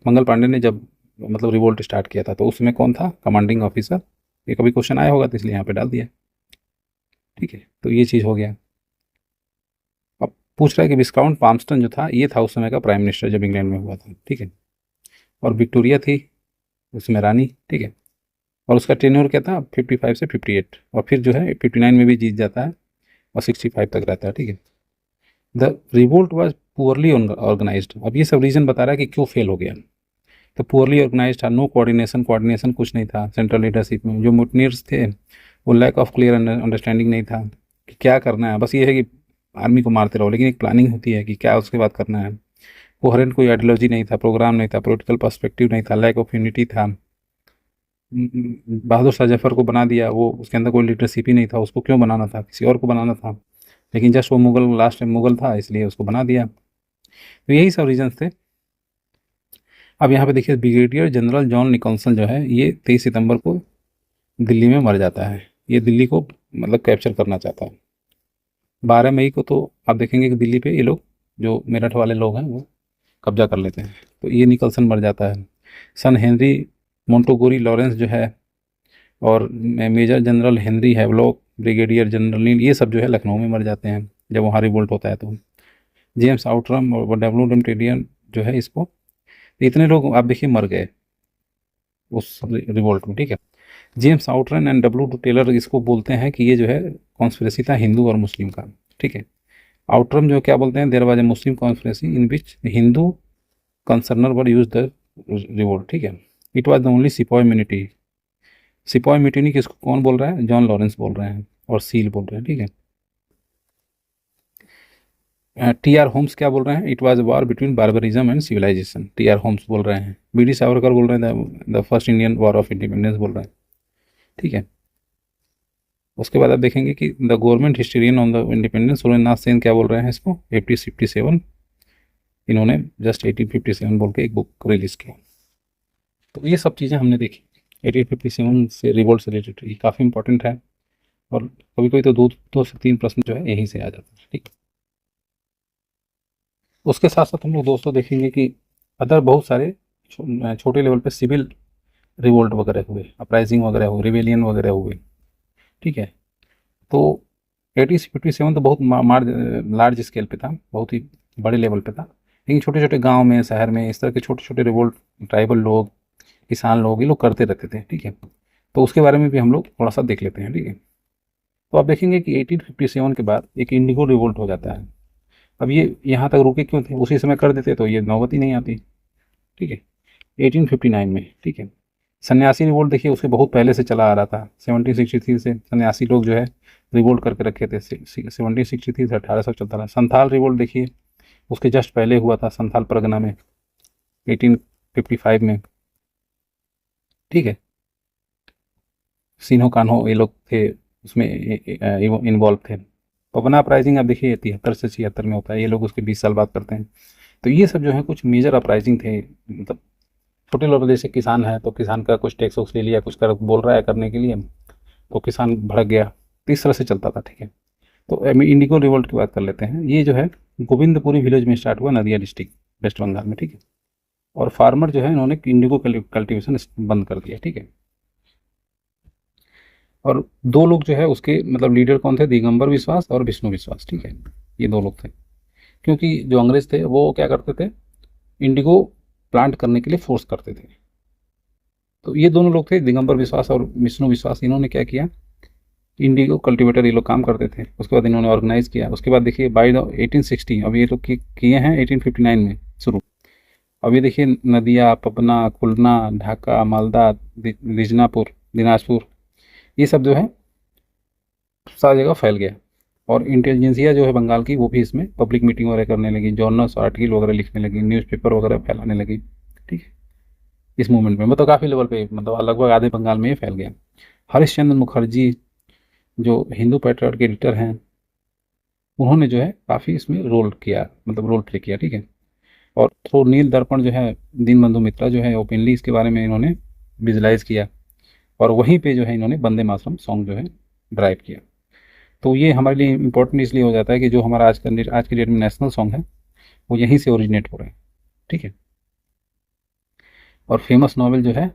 Speaker 1: मंगल पांडे ने जब मतलब रिवोल्ट स्टार्ट किया था तो उसमें कौन था कमांडिंग ऑफिसर, ये कभी क्वेश्चन आया होगा तो इसलिए यहाँ पे डाल दिया, ठीक है। तो ये चीज़ हो गया। अब पूछ रहा है कि विस्काउंट पाम्स्टन जो था ये था उस समय का प्राइम मिनिस्टर जब इंग्लैंड में हुआ था, ठीक है, और विक्टोरिया थी उसमें रानी, ठीक है, और उसका टेन्योर क्या था 55 से 58, और फिर जो है 59 में भी जीत जाता है और 65 तक रहता है, ठीक है। The revolt was poorly organised, अब ये सब रीज़न बता रहा है कि क्यों फेल हो गया, तो पुअरली ऑर्गेनाइज्ड था, नो कोऑर्डिनेशन कुछ नहीं था सेंट्रल लीडरशिप में, जो मुटनीर्स थे वो लैक ऑफ क्लियर अंडरस्टैंडिंग नहीं था कि क्या करना है, बस ये है कि आर्मी को मारते रहो, लेकिन एक प्लानिंग होती है कि क्या उसके बाद करना है। कोहेरेंट कोई आइडियोलॉजी नहीं था, प्रोग्राम नहीं था, पॉलिटिकल पर्सपेक्टिव नहीं था, लैक ऑफ यूनिटी था। बहादुर शाह जफर को बना दिया, वो उसके अंदर कोई लीडरशिप ही नहीं था, उसको क्यों बनाना था, किसी और को बनाना था, लेकिन जस्ट वो मुगल लास्ट टाइम मुगल था इसलिए उसको बना दिया। तो यही सब रीजंस थे। अब यहाँ पे देखिए ब्रिगेडियर जनरल जॉन निकॉल्सन जो है ये 23 सितंबर को दिल्ली में मर जाता है। ये दिल्ली को मतलब कैप्चर करना चाहता है। 12 मई को तो आप देखेंगे कि दिल्ली पे ये लोग जो मेरठ वाले लोग हैं वो कब्जा कर लेते हैं। तो ये निकल्सन मर जाता है। सन हेनरी मोंटोगोरी लॉरेंस जो है और major general Henry Havelock, brigadier general Neill, ये सब जो है लखनऊ में मर जाते हैं जब वहाँ रिवोल्ट होता है। तो जेम्स आउटरम और डब्ल्यू टेडियन जो है इसको, इतने लोग आप देखिए मर गए उस रिवोल्ट में, ठीक है। James Outram and W Taylor इसको बोलते हैं कि ये जो है कॉन्स्पिरेसी था हिंदू और मुस्लिम का, ठीक है। आउटरम जो क्या बोलते हैं, there was a Muslim conspiracy in which Hindu concerner were use the revolt, ठीक है। It was the only sepoy mutiny. Sepoy mutiny किसको कौन बोल रहा है, जॉन लॉरेंस बोल रहे हैं और सील बोल रहे हैं, ठीक है। टी आर होम्स क्या बोल रहे हैं, it was war between barbarism and civilisation, T R Holmes बोल रहे हैं। बी डी सावरकर बोल रहे हैं the first Indian war of independence बोल रहे हैं, ठीक है। उसके बाद आप देखेंगे कि the government historian on the independence Surendranath Sen क्या बोल रहे हैं इसको 1857, इन्होंने जस्ट 1857 बोल के एक बुक रिलीज की। तो ये सब चीज़ें हमने देखी 1857 से रिवोल्ट से रिलेटेड, ये काफ़ी इंपॉर्टेंट है। और कभी कभी तो दो से तीन प्रश्न जो है यहीं से आ जाते हैं, ठीक। उसके साथ साथ हम लोग दोस्तों देखेंगे कि अदर बहुत सारे छोटे लेवल पे सिविल रिवोल्ट वगैरह हुए, अपराइजिंग वगैरह हुए, रिवेलियन वगैरह हुए, ठीक है। तो 1857 तो बहुत लार्ज स्केल पे था, बहुत ही बड़े लेवल पे था, लेकिन छोटे छोटे गांव में, शहर में इस तरह के छोटे छोटे रिवोल्ट ट्राइबल लोग, किसान लोग, ये लोग करते रहते थे, ठीक है। तो उसके बारे में भी हम लोग थोड़ा सा देख लेते हैं, ठीक है। तो आप देखेंगे कि 1857 के बाद एक इंडिगो रिवोल्ट हो जाता है। अब ये यहाँ तक रुके क्यों थे, उसी समय कर देते तो ये नौबत ही नहीं आती, ठीक है। 1859 में, ठीक है। सन्यासी रिवोल्ट देखिए उसके बहुत पहले से चला आ रहा था, 1763 से सन्यासी लोग जो है रिवोल्ट करके रखे थे, 1763 से 1800 चलता रहा। संथाल रिवोल्ट देखिए उसके जस्ट पहले हुआ था संथाल परगना में 1855 में, ठीक है। सिन्हो कान्हो ये लोग थे उसमें इन्वॉल्व थे। पपना अपराइजिंग आप देखिए 73 से 76 में होता है, ये लोग उसके 20 साल बाद करते हैं। तो ये सब जो है कुछ मेजर अपराइजिंग थे, मतलब छोटे लेवल जैसे किसान है तो किसान का कुछ टैक्स वैक्स ले लिया, कुछ कर बोल रहा है करने के लिए, तो किसान भड़क गया, तो इस तरह से चलता था, ठीक है। तो इंडिगो रिवोल्ट की बात कर लेते हैं। ये जो है गोविंदपुरी विलेज में स्टार्ट हुआ, नदिया डिस्ट्रिक्ट वेस्ट बंगाल में, ठीक है। और फार्मर जो है इन्होंने इंडिगो कल्टीवेशन बंद कर दिया, ठीक है। और दो लोग जो है उसके मतलब लीडर कौन थे, दिगंबर विश्वास और विष्णु विश्वास, ठीक है। ये दो लोग थे, क्योंकि जो अंग्रेज थे वो क्या करते थे, इंडिगो प्लांट करने के लिए फोर्स करते थे। तो ये दोनों लोग थे, दिगंबर विश्वास और विष्णु विश्वास, इन्होंने क्या किया, इंडिगो कल्टीवेटर ये लोग काम करते थे। उसके बाद इन्होंने ऑर्गेनाइज किया। उसके बाद देखिए बाई 1860, अब ये लोग किए हैं 1859 में शुरू। अब ये देखिए नदिया, पपना, खुलना, ढाका, मालदा, दिजनापुर, दिनाजपुर, ये सब जो है सारी जगह फैल गया। और इंटेलिजेंसिया जो है बंगाल की वो भी इसमें पब्लिक मीटिंग वगैरह करने लगी, जर्नल्स आर्टिकल वगैरह लिखने लगी, न्यूज़पेपर वगैरह फैलाने लगी, ठीक है। इस मूवमेंट में मतलब काफ़ी लेवल पे, मतलब लगभग आधे बंगाल में ही फैल गया। हरीश चंद्र मुखर्जी जो हिंदू पैट्रियट के एडिटर हैं, उन्होंने जो है काफ़ी इसमें रोल किया, मतलब रोल प्ले किया, ठीक है। और थ्रू नील दर्पण जो है दीनबंधु मित्रा जो है ओपनली इसके बारे में इन्होंने विजुलाइज किया। और वहीं पे जो है इन्होंने वंदे मातरम सॉन्ग जो है ड्राइव किया। तो ये हमारे लिए इम्पोर्टेंट इसलिए हो जाता है कि जो हमारा आज के डेट में नेशनल सॉन्ग है वो यहीं से ओरिजिनेट हो रहे हैं, ठीक है। और फेमस नॉवेल जो है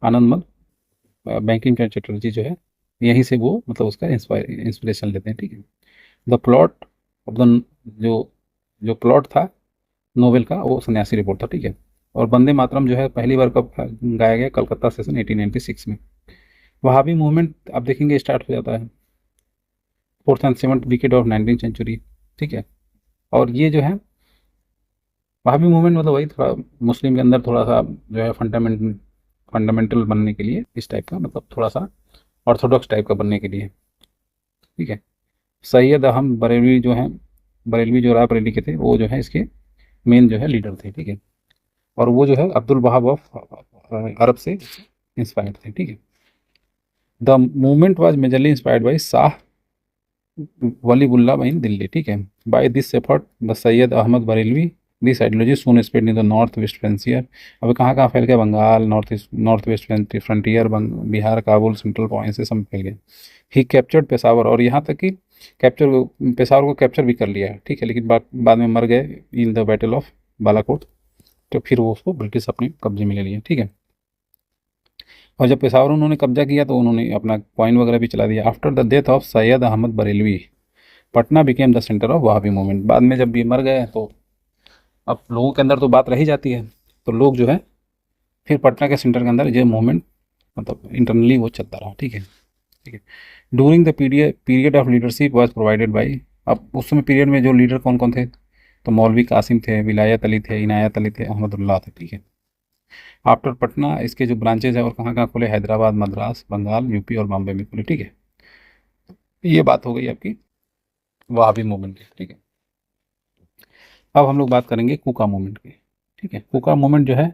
Speaker 1: आनंदमल बैंकिंग का चटर्जी जो है, यहीं से वो मतलब उसका इंस्पिरेशन लेते हैं, ठीक है। द प्लॉट ऑफ द जो जो प्लॉट था नोवेल का वो सन्यासी रिपोर्ट था, ठीक है। और वंदे मातरम जो है पहली बार कब गाया गया, कलकत्ता सेशन 1896 में। वहाबी मूवमेंट आप देखेंगे स्टार्ट हो जाता है 4th and 7th decade of 19th century, ठीक है। और ये जो है वहाबी मूवमेंट मतलब वही थोड़ा मुस्लिम के अंदर थोड़ा सा जो है फंडामेंटल बनने के लिए, इस टाइप का मतलब थोड़ा सा ऑर्थोडॉक्स टाइप का बनने के लिए, ठीक है। सैयद अहम बरेलवी जो है, बरेलवी जो राय बरेली के थे वो जो है इसके मेन जो है लीडर थे, ठीक है। और वो जो है अब्दुल वहाब ऑफ अरब से इंस्पायर्ड थे, ठीक है। The movement was majorly inspired by Shah Waliullah in Delhi, ठीक है। By this effort the Syed Ahmad Barelvi this ideology soon spread in the North West Frontier. अब कहाँ कहाँ फैल गया, Bengal, North West Frontier, Bihar, Kabul, Central Province से सब फैल गया। ही कैप्चर्ड पेशावर, और यहाँ तक कि कैप्चर पेशावर को कैप्चर भी कर लिया है, ठीक है। लेकिन बाद में मर गए in the battle of Balakot. तो फिर वो उसको ब्रिटिश अपने कब्जे में ले लिए, ठीक है। और जब पेशावर उन्होंने कब्जा किया तो उन्होंने अपना कॉइन वगैरह भी चला दिया। After the death of Syed Ahmad Barelvi Patna became the centre of Wahabi movement. बाद में जब ये मर गए तो अब लोगों के अंदर तो बात रही जाती है, तो लोग जो है फिर पटना के सेंटर के अंदर ये मूवमेंट मतलब इंटरनली वो चलता रहा, ठीक है, ठीक है। During the period of leadership was provided by, अब उस समय पीरियड में जो लीडर कौन कौन थे, तो मौलवी कासिम थे, विलायत अली थे, इनायत अली थे, अहमदुल्लाह थे, ठीक है। आफ्टर पटना इसके जो ब्रांचेज है और कहाँ कहाँ खुले, हैदराबाद, मद्रास, बंगाल, यूपी और बॉम्बे में खुले, ठीक है। ये बात हो गई आपकी वहाबी मूवमेंट की, ठीक है। अब हम लोग बात करेंगे कुका मूवमेंट की, ठीक है। कुका मूवमेंट जो है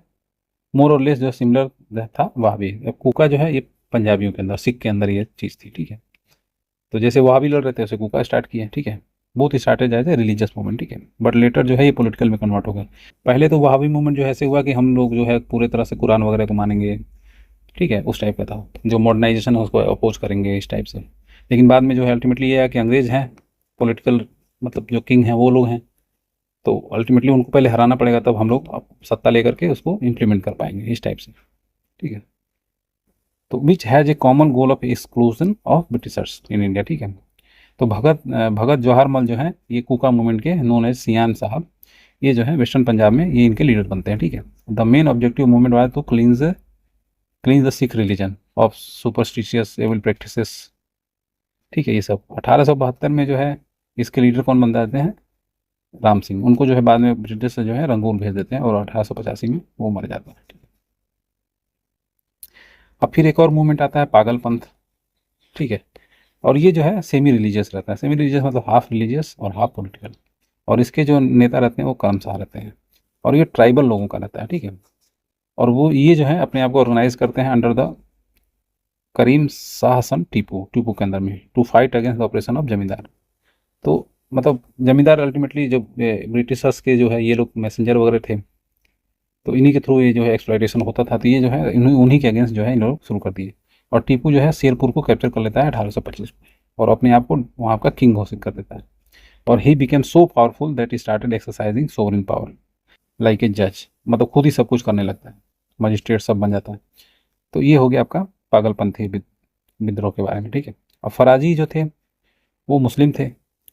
Speaker 1: मोर और लेस जो सिमिलर था वहाबी। अब कुका जो है ये पंजाबियों के अंदर, सिख के अंदर ये चीज़ थी, ठीक है। तो जैसे वहाबी लड़ रहे थे वैसे कुका स्टार्ट किया, ठीक है। Both started as a religious movement, ठीक है, बट लेटर जो है ये पॉलिटिकल में कन्वर्ट हो गया। पहले तो वहाबी मूवमेंट जो है ऐसे हुआ कि हम लोग जो है पूरे तरह से कुरान वगैरह को मानेंगे, ठीक है, उस टाइप का था। जो मॉडर्नाइजेशन है उसको अपोज करेंगे इस टाइप से। लेकिन बाद में जो है अल्टीमेटली ये है कि अंग्रेज हैं पॉलिटिकल, मतलब जो किंग हैं वो लोग हैं, तो अल्टीमेटली उनको पहले हराना पड़ेगा, तब हम लोग सत्ता लेकर के उसको इम्प्लीमेंट कर पाएंगे इस टाइप से, ठीक है। तो which has a common goal of exclusion of Britishers in India, ठीक है। तो भगत जवाहर मल जो है ये कुका मूवमेंट के नोन एज सियान साहब, ये जो है वेस्टर्न पंजाब में ये इनके लीडर बनते हैं, ठीक है। The main objective movement was to cleanse the Sikh religion of superstitious evil practices, ठीक है। ये सब 1872 में जो है इसके लीडर कौन बन जाते हैं, राम सिंह। उनको जो है बाद में ब्रिटिश से जो है रंगून भेज देते हैं और 1885 में वो मर जाता है। अब फिर एक और मूवमेंट आता है पागलपंथ, ठीक है। और ये जो है सेमी रिलीजियस रहता है। सेमी रिलीजियस मतलब हाफ रिलीजियस और हाफ पॉलिटिकल। और इसके जो नेता रहते हैं वो कर्मशाह रहते हैं, और ये ट्राइबल लोगों का रहता है, ठीक है। और वो ये जो है अपने आप को ऑर्गेनाइज करते हैं अंडर द करीम शाह हसन टीपू के अंदर में, to fight against the operation of zamindar. तो मतलब जमींदार अल्टीमेटली जब ब्रिटिशर्स के जो है ये लोग मैसेंजर वगैरह थे, तो इन्हीं के थ्रू ये जो है एक्सप्लॉइटेशन होता था। तो ये जो है उन्हीं के अगेंस्ट जो है इन लोग शुरू कर दिए। और टीपू जो है शेरपुर को कैप्चर कर लेता है 1825 में, और अपने आप को वहाँ का किंग घोषित कर देता है। और he became so powerful that he started exercising sovereign power like a जज, मतलब खुद ही सब कुछ करने लगता है, मजिस्ट्रेट सब बन जाता है। तो ये हो गया आपका पागलपंथी विद्रोह के बारे में, ठीक है। और फराजी जो थे वो मुस्लिम थे,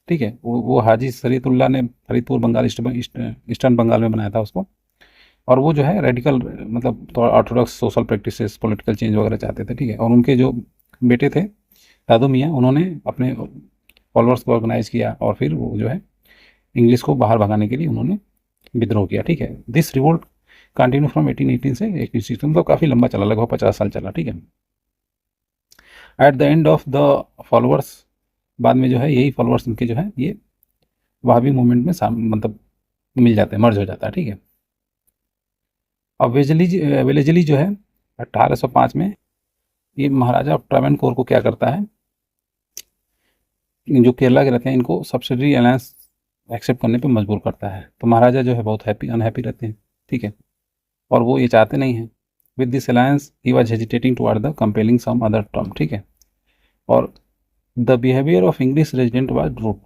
Speaker 1: ठीक है। वो हाजी शरीयतुल्लाह ने फरीदपुर बंगाल ईस्टर्न बंगाल में बनाया था उसको। और वो जो है रेडिकल मतलब थोड़ा Orthodox social practices political change वगैरह चाहते थे, ठीक है। और उनके जो बेटे थे दादू मियाँ, उन्होंने अपने फॉलोअर्स को ऑर्गेनाइज किया और फिर वो जो है इंग्लिश को बाहर भगाने के लिए उन्होंने विद्रोह किया, ठीक है। दिस रिवोल्ट कंटिन्यू फ्रॉम 1818 से 1860, तो काफ़ी लंबा चला, लगभग 50 साल चला, ठीक है। At the end of the followers, बाद में जो है यही फॉलोअर्स इनके जो है ये वहाबी मूवमेंट में मतलब मिल जाते हैं, मर्ज हो जाता है, ठीक है। अब वेलेजली जो है 1805 में ये महाराजा ट्रावनकोर को क्या करता है, जो केरला के रहते हैं इनको सब्सिडरी अलायंस एक्सेप्ट करने पे मजबूर करता है। तो महाराजा जो है बहुत अनहैप्पी रहते हैं, ठीक है। और वो ये चाहते नहीं हैं। With this alliance he was hesitating toward the compelling some other term, ठीक है। और the behaviour of English resident was rude.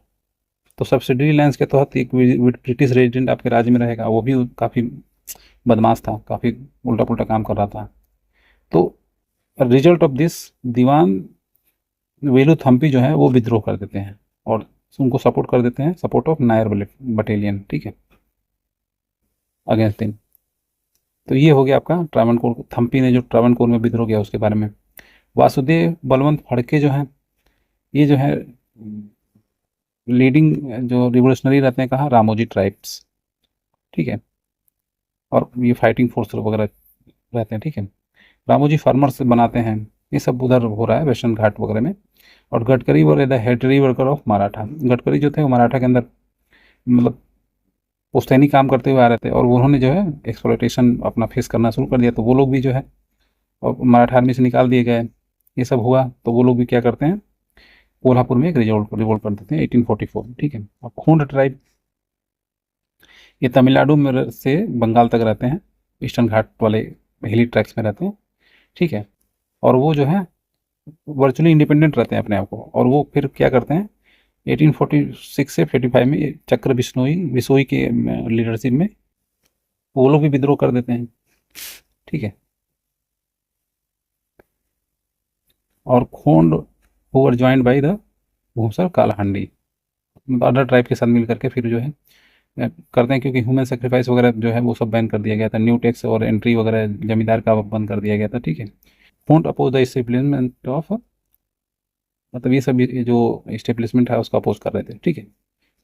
Speaker 1: तो सब्सिडरी अलायंस के तहत एक ब्रिटिश रेजिडेंट आपके राज्य में रहेगा, वो भी काफ़ी बदमाश था, काफ़ी उल्टा पुल्टा काम कर रहा था। तो रिजल्ट ऑफ दिस दीवान वेलुथम्पी जो है वो विद्रोह कर देते हैं और उनको सपोर्ट कर देते हैं, सपोर्ट ऑफ नायर बटालियन, ठीक है, अगेंस्ट दिन। तो ये हो गया आपका ट्रावनकोर, थम्पी ने जो ट्रावनकोर में विद्रोह किया उसके बारे में। वासुदेव बलवंत फड़के जो हैं ये जो है लीडिंग जो रिवोल्यूशनरी रहते हैं कहाँ, रामोजी ट्राइब्स, ठीक है। और ये फाइटिंग फोर्स वगैरह रहते हैं, ठीक है। रामोजी फार्मर्स बनाते हैं, ये सब उधर हो रहा है वेस्टर्न घाट वगैरह में। और Gadkari were the hereditary worker of Maratha, Gadkari जो थे वो मराठा के अंदर मतलब पुश्तैनी काम करते हुए आ रहे थे और उन्होंने जो है एक्सप्लॉयटेशन अपना फेस करना शुरू कर दिया, तो वो लोग भी जो है और मराठा आर्मी से निकाल दिए गए। ये सब हुआ तो वो लोग भी क्या करते हैं, कोल्हापुर में एक रिवोल्ट रिवोल्ट कर देते हैं 1844 में। ठीक है। अब खोंड ट्राइब ये तमिलनाडु में से बंगाल तक रहते हैं, ईस्टर्न घाट वाले हिली ट्रैक्स में रहते हैं। ठीक है। और वो जो है वर्चुअली इंडिपेंडेंट रहते हैं अपने आप को, और वो फिर क्या करते हैं 1846 से 45 में चक्र बिश्नोई बिसोई के लीडरशिप में वो लोग भी विद्रोह कर देते हैं। ठीक है। और Khond who were joined by the Bhusar Kalahandi other tribe के साथ मिल करके फिर जो है करते हैं, क्योंकि ह्यूमन सेक्रीफाइस वगैरह जो है वो सब बैन कर दिया गया था, न्यू टैक्स और एंट्री वगैरह जमींदार का बंद कर दिया गया था। ठीक है। Don't oppose the establishment of, मतलब ये सब ये जो इस्टेब्लिशमेंट है उसका अपोज कर रहे थे। ठीक है।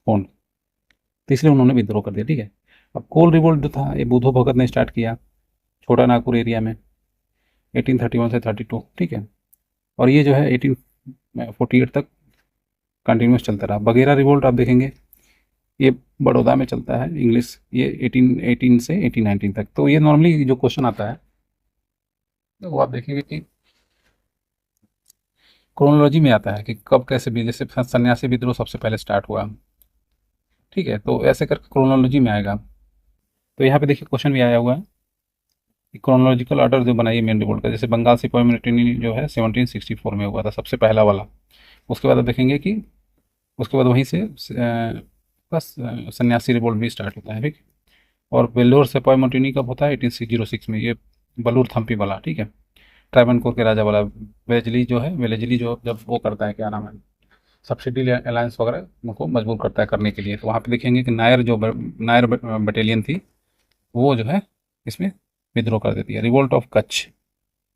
Speaker 1: कौन, तो इसलिए उन्होंने विद्रोह कर दिया। ठीक है। अब कोल रिवोल्ट जो था ये बुद्धो भगत ने स्टार्ट किया छोटा नागपुर एरिया में 1831 से 32। ठीक है। और ये जो है 1848 तक कंटिन्यूस चलता रहा। बघेरा रिवोल्ट आप देखेंगे ये बड़ौदा में चलता है, इंग्लिश ये 1818 से 1819 तक। तो ये नॉर्मली जो क्वेश्चन आता है तो वो आप देखेंगे कि क्रोनोलॉजी में आता है कि कब कैसे भी, जैसे सन्यासी विद्रोह सबसे पहले स्टार्ट हुआ। ठीक है। तो ऐसे करके क्रोनोलॉजी में आएगा। तो यहाँ पे देखिए क्वेश्चन भी आया हुआ है कि क्रोनोलॉजिकल ऑर्डर जो बनाइए मेन रिवोल्ट का, जैसे बंगाल सिपाही म्यूटिनी जो है 1764 में हुआ था सबसे पहला वाला। उसके बाद आप देखेंगे कि उसके बाद वहीं से बस सन्यासी रिवोल्ट भी स्टार्ट होता है। ठीक। और वेल्लोर सिपाही म्यूटिनी कब होता है 1806 में, ये बलूर थम्पी वाला। ठीक है। ट्रावनकोर के राजा वाला वेलेजली जो है, वेलेजली जो जब वो करता है क्या नाम है सब्सिडी अलायंस वगैरह उनको मजबूर करता है करने के लिए, तो वहाँ पे देखेंगे कि नायर जो नायर बटालियन थी वो जो है इसमें विद्रोह कर देती है। रिवोल्ट ऑफ कच्छ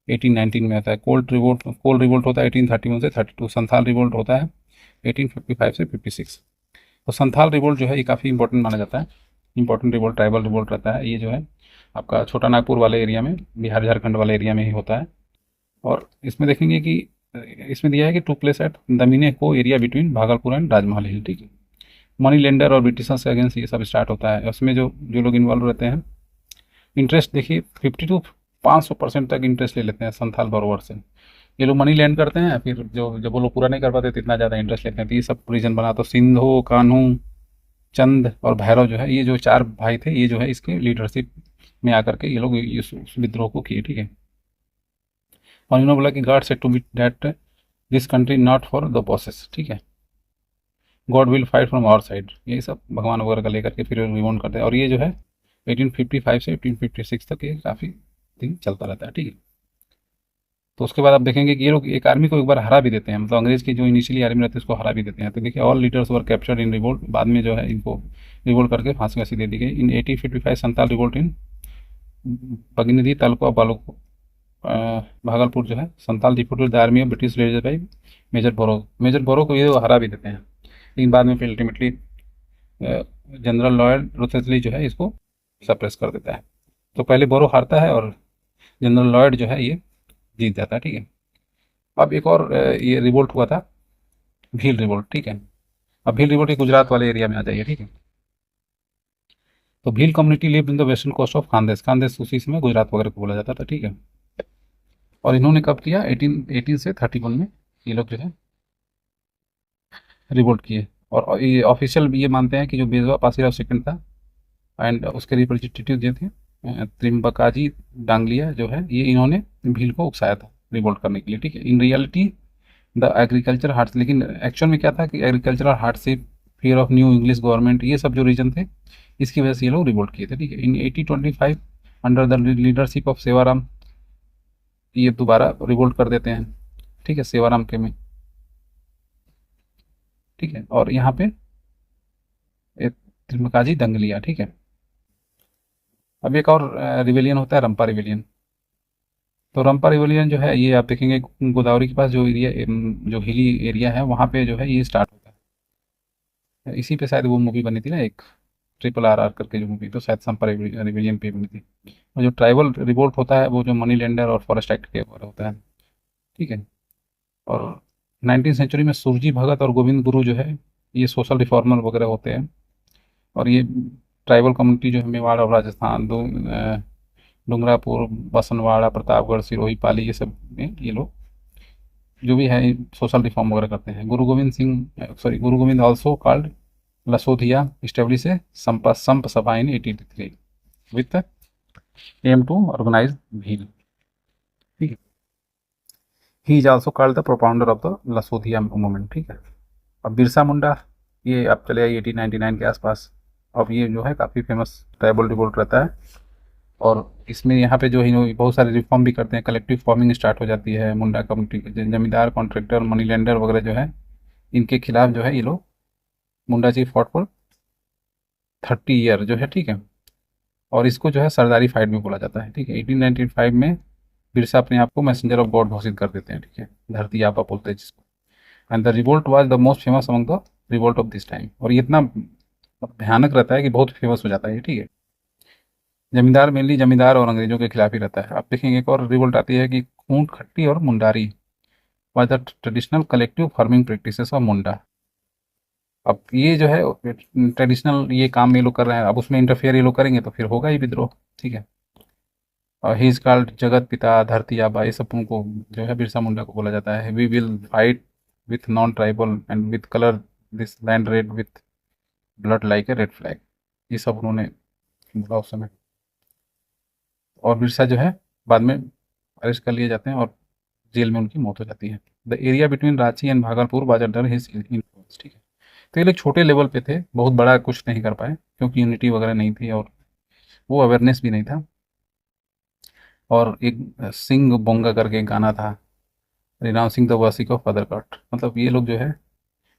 Speaker 1: 1819 में आता है। कोल रिवोल्ट होता है 1831 से 32। संथाल रिवोल्ट होता है 1855 से 56। तो संथाल रिवोल्ट जो है ये काफ़ी इंपॉर्टेंट माना जाता है, इंपॉर्टेंट रिवोल्ट ट्राइबल रिवोल्ट रहता है। ये जो है आपका छोटा नागपुर वाले एरिया में, बिहार झारखंड वाले एरिया में ही होता है। और इसमें देखेंगे कि इसमें दिया है कि टू प्लेस एट दमीने को एरिया बिटवीन भागलपुर एंड राजमहल हिल। ठीक है। मनी लेंडर और ब्रिटिशर्स के अगेंस्ट ये सब स्टार्ट होता है। उसमें जो जो लोग इन्वॉल्व रहते हैं, इंटरेस्ट देखिए 50 टू 500% तक इंटरेस्ट ले लेते हैं संथाल बरोबर से। ये लोग मनी लैंड करते हैं, फिर जो जब वो लोग पूरा नहीं कर पाते तो इतना ज़्यादा इंटरेस्ट लेते हैं। तो ये सब रीजन बना, तो सिंधो कान्हू चंद और भैरव जो है ये जो चार भाई थे ये जो है इसके लीडरशिप में आकर के ये लोग इस विद्रोह को किए। ठीक है। और इन्होंने बोला कि God said to be that this country not for the bosses. ठीक है। God will fight from our side, ये सब भगवान वगैरह का लेकर के फिर रिवॉन्ड करते हैं। और ये जो है 1855 से 1856 तक ये काफ़ी दिन चलता रहता है। ठीक है। तो उसके बाद आप देखेंगे कि ये लोग एक आर्मी को एक बार हरा भी देते हैं, मतलब अंग्रेज की जो इनिशियली आर्मी रहती है उसको हरा भी देते हैं। तो देखिए all leaders were captured in revolt, बाद में जो है इनको रिवोल्ट करके फांसी वासी दे दी गई। In 1855 Santal revolt in Bagnidhi taluka Balu Bhagalpur जो है Santal deputed the army of British leader by Major Burrows को ये हरा भी देते हैं। लेकिन बाद में फिर अल्टीमेटली जनरल लॉयड रुथलेसली जो है इसको सप्रेस कर देता है। तो पहले बोरो हारता है और जनरल लॉयड जो है ये जीत जाता है। ठीक है। अब एक और ये रिवोल्ट हुआ था भील रिवोल्ट। ठीक है। अब भील रिवोल्ट गुजरात वाले एरिया में आ जाइए। ठीक है। तो Bhil community lived in the western coast of Khandesh, Khandesh उसी समय गुजरात वगैरह को बोला जाता था। ठीक है। और इन्होंने कब किया 1818 से 31 में ये लोग जो है रिवोल्ट किए। और ये ऑफिशियल ये मानते हैं कि जो बेजवा पासीराव सेकंड था एंड उसके रिप्रेजेंटेटिव जो थे त्रिम्बकाजी डांगलिया जो है ये इन्होंने भील को उकसाया था रिवोल्ट करने के लिए। ठीक है। In reality the agriculture heart, लेकिन एक्चुअल में क्या था कि agricultural hardship, fear of new English government, ये सब जो रीजन थे इसकी वजह से ये लोग रिवोल्ट किए थे। ठीक है। In 1825 under the leadership of Sewaram ये दोबारा रिवोल्ट कर देते हैं। ठीक है। सेवाराम के में। ठीक है। और यहाँ पे त्रिमकाजी दंग लिया। ठीक है। अब एक और रिवेलियन होता है रंपा रिवेलियन। तो रंपा रिवेलियन जो है ये आप देखेंगे गोदावरी के पास जो एरिया, जो हिली एरिया है वहाँ पे जो है ये स्टार्ट होता है। इसी पे शायद वो मूवी बनी थी ना एक RRR करके जो मूवी, तो शायद संपा रिवेलियन पे बनी थी। और जो ट्राइबल रिवोल्ट होता है वो जो मनी लेंडर और फॉरेस्ट एक्ट के ऊपर होता है। ठीक है। और 19वीं सेंचुरी में सुरजी भगत और गोविंद गुरु जो है ये सोशल रिफॉर्मर वगैरह होते हैं। और ये ट्राइबल कम्युनिटी जो है मेवाड़ और राजस्थान डूंगरापुर, बसनवाड़ा, प्रतापगढ़, सिरोही, पाली, ये सब में ये लोग जो भी है सोशल रिफॉर्म वगैरह करते हैं। Guru Govind also called Lasodia establish a Samp Sabha in 1883 with aim to organise Bhil. ठीक है, he is also called the propounder of the Lasodia movement. ठीक है, अब बिरसा मुंडा, ये अब चले आइए 1899 के आसपास। अब ये जो है काफ़ी फेमस ट्राइबल रिवोल्ट रहता है, और इसमें यहाँ पे जो है बहुत सारे रिफॉर्म भी करते हैं। कलेक्टिव फार्मिंग स्टार्ट हो जाती है। मुंडा कम्युनिटी के जमींदार, कॉन्ट्रैक्टर, मनी लेंडर वगैरह जो है, इनके खिलाफ जो है ये लोग, Munda ji fought for 30 year जो है। ठीक है, और इसको जो है सरदारी फाइट भी बोला जाता है। ठीक है, 1895 में बिरसा अपने आप को मैसेंजर ऑफ गॉड घोषित कर देते हैं। ठीक है, धरती आबा बोलते हैं जिसको। And the revolt was the most famous among the revolt of this time. और ये इतना भयानक रहता है कि बहुत फेमस हो जाता है ये। ठीक है, जमींदार मेनली जमींदार और अंग्रेजों के खिलाफ ही रहता है। आप देखेंगे एक और रिवोल्ट आती है कि खूंट खट्टी और Mundari was the traditional collective farming practices of Munda. अब ये जो है ट्रेडिशनल ये काम ये लोग कर रहे हैं, अब उसमें इंटरफेयर ये लोग करेंगे तो फिर होगा ही विद्रोह। ठीक है, और ही इज कॉल्ड जगत पिता, धरती आबा, ये सब उनको जो है बिरसा मुंडा को बोला जाता है। We will fight with non tribal and with colour this land red with blood like a red flag, ये सब उन्होंने बोला उस समय। और बिरसा जो है बाद में अरेस्ट कर लिए जाते हैं और जेल में उनकी मौत हो जाती है। The area between Ranchi and Bhagalpur was under his influence. ठीक है, तो ये लोग छोटे लेवल पे थे, बहुत बड़ा कुछ नहीं कर पाए क्योंकि यूनिटी वगैरह नहीं थी और वो अवेयरनेस भी नहीं था। और एक सिंह बोंगा करके एक गाना था, रिनाम सिंह द वासिक ऑफ अदरकट, मतलब ये लोग जो है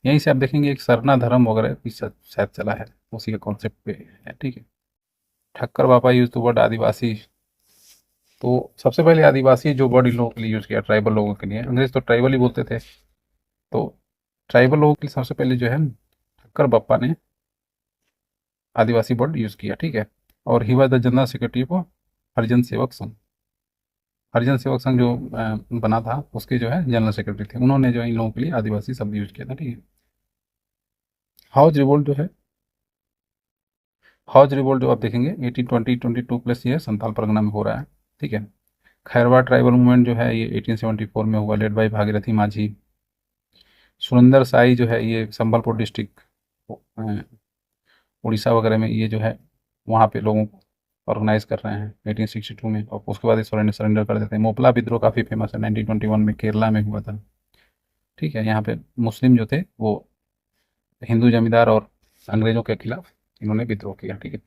Speaker 1: यहीं से आप देखेंगे एक सरना धर्म वगैरह भी शायद चला है, उसी का कॉन्सेप्ट पे है। ठीक है, ठक्कर बाबा यूज द वर्ड आदिवासी। तो सबसे पहले आदिवासी जो वर्ड इन लोगों के लिए यूज़ किया, ट्राइबल लोगों के लिए। अंग्रेज तो ट्राइबल ही बोलते थे, तो ट्राइबल लोगों के लिए सबसे पहले जो है ठक्कर बप्पा ने आदिवासी वर्ड यूज़ किया। ठीक है, और he was the general secretary for Harijan Sevak Sangh. हरिजन सेवक संघ जो बना था उसके जो है जनरल सेक्रेटरी थे, उन्होंने जो है इन लोगों के लिए आदिवासी शब्द यूज किया था। ठीक है, हाउस रिवोल्ट जो है, हाउस रिवोल्ट जो आप देखेंगे 1822 प्लस ये संताल परगना में हो रहा है। ठीक है, खैरवा ट्राइबल मूवमेंट जो है ये 1874 में हुआ, लेड बाई भागीरथी माझी। सुरेंद्र साई जो है ये संबलपुर डिस्ट्रिक्ट उड़ीसा वगैरह में ये जो है वहाँ पे लोगों को ऑर्गेनाइज कर रहे हैं 1862 में, और उसके बाद सरेंडर कर देते हैं। मोपला विद्रोह काफ़ी फेमस है, 1921 में केरला में हुआ था। ठीक है, यहाँ पे मुस्लिम जो थे वो हिंदू जमींदार और अंग्रेजों के खिलाफ इन्होंने विद्रोह किया। ठीक है,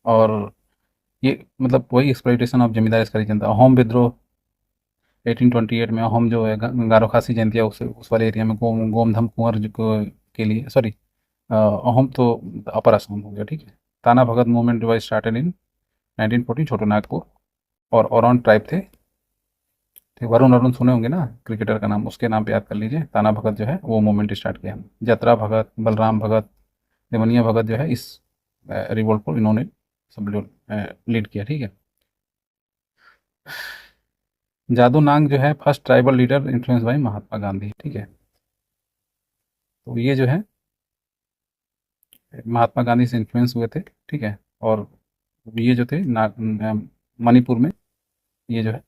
Speaker 1: और ये मतलब वही एक्सप्लॉइटेशन ऑफ जमींदार इसका रीजन था। अहोम विद्रोह 1828 में, अहोम जो है गारो खासी जयंतिया उस वाले एरिया में गोमधम कुंवर के लिए, सॉरी अहोम तो अपर असम हो गया। ठीक है, ताना भगत मूवमेंट वाज स्टार्टेड इन 1914 छोटो नागपुर, और औरौन ट्राइब थे। ठीक, वरुण अरुण सुने होंगे ना क्रिकेटर का नाम, उसके नाम पे याद कर लीजिए। ताना भगत जो है वो मूवमेंट स्टार्ट किया। जतरा भगत, बलराम भगत, देवनिया भगत जो है इस रिवोल्ट को इन्होंने सब लीड किया। ठीक है, जादू नांग जो है first tribal leader influence by Mahatma Gandhi. ठीक है, तो ये जो है महात्मा गांधी से इन्फ्लुएंस हुए थे। ठीक है, और ये जो थे मणिपुर में, ये जो है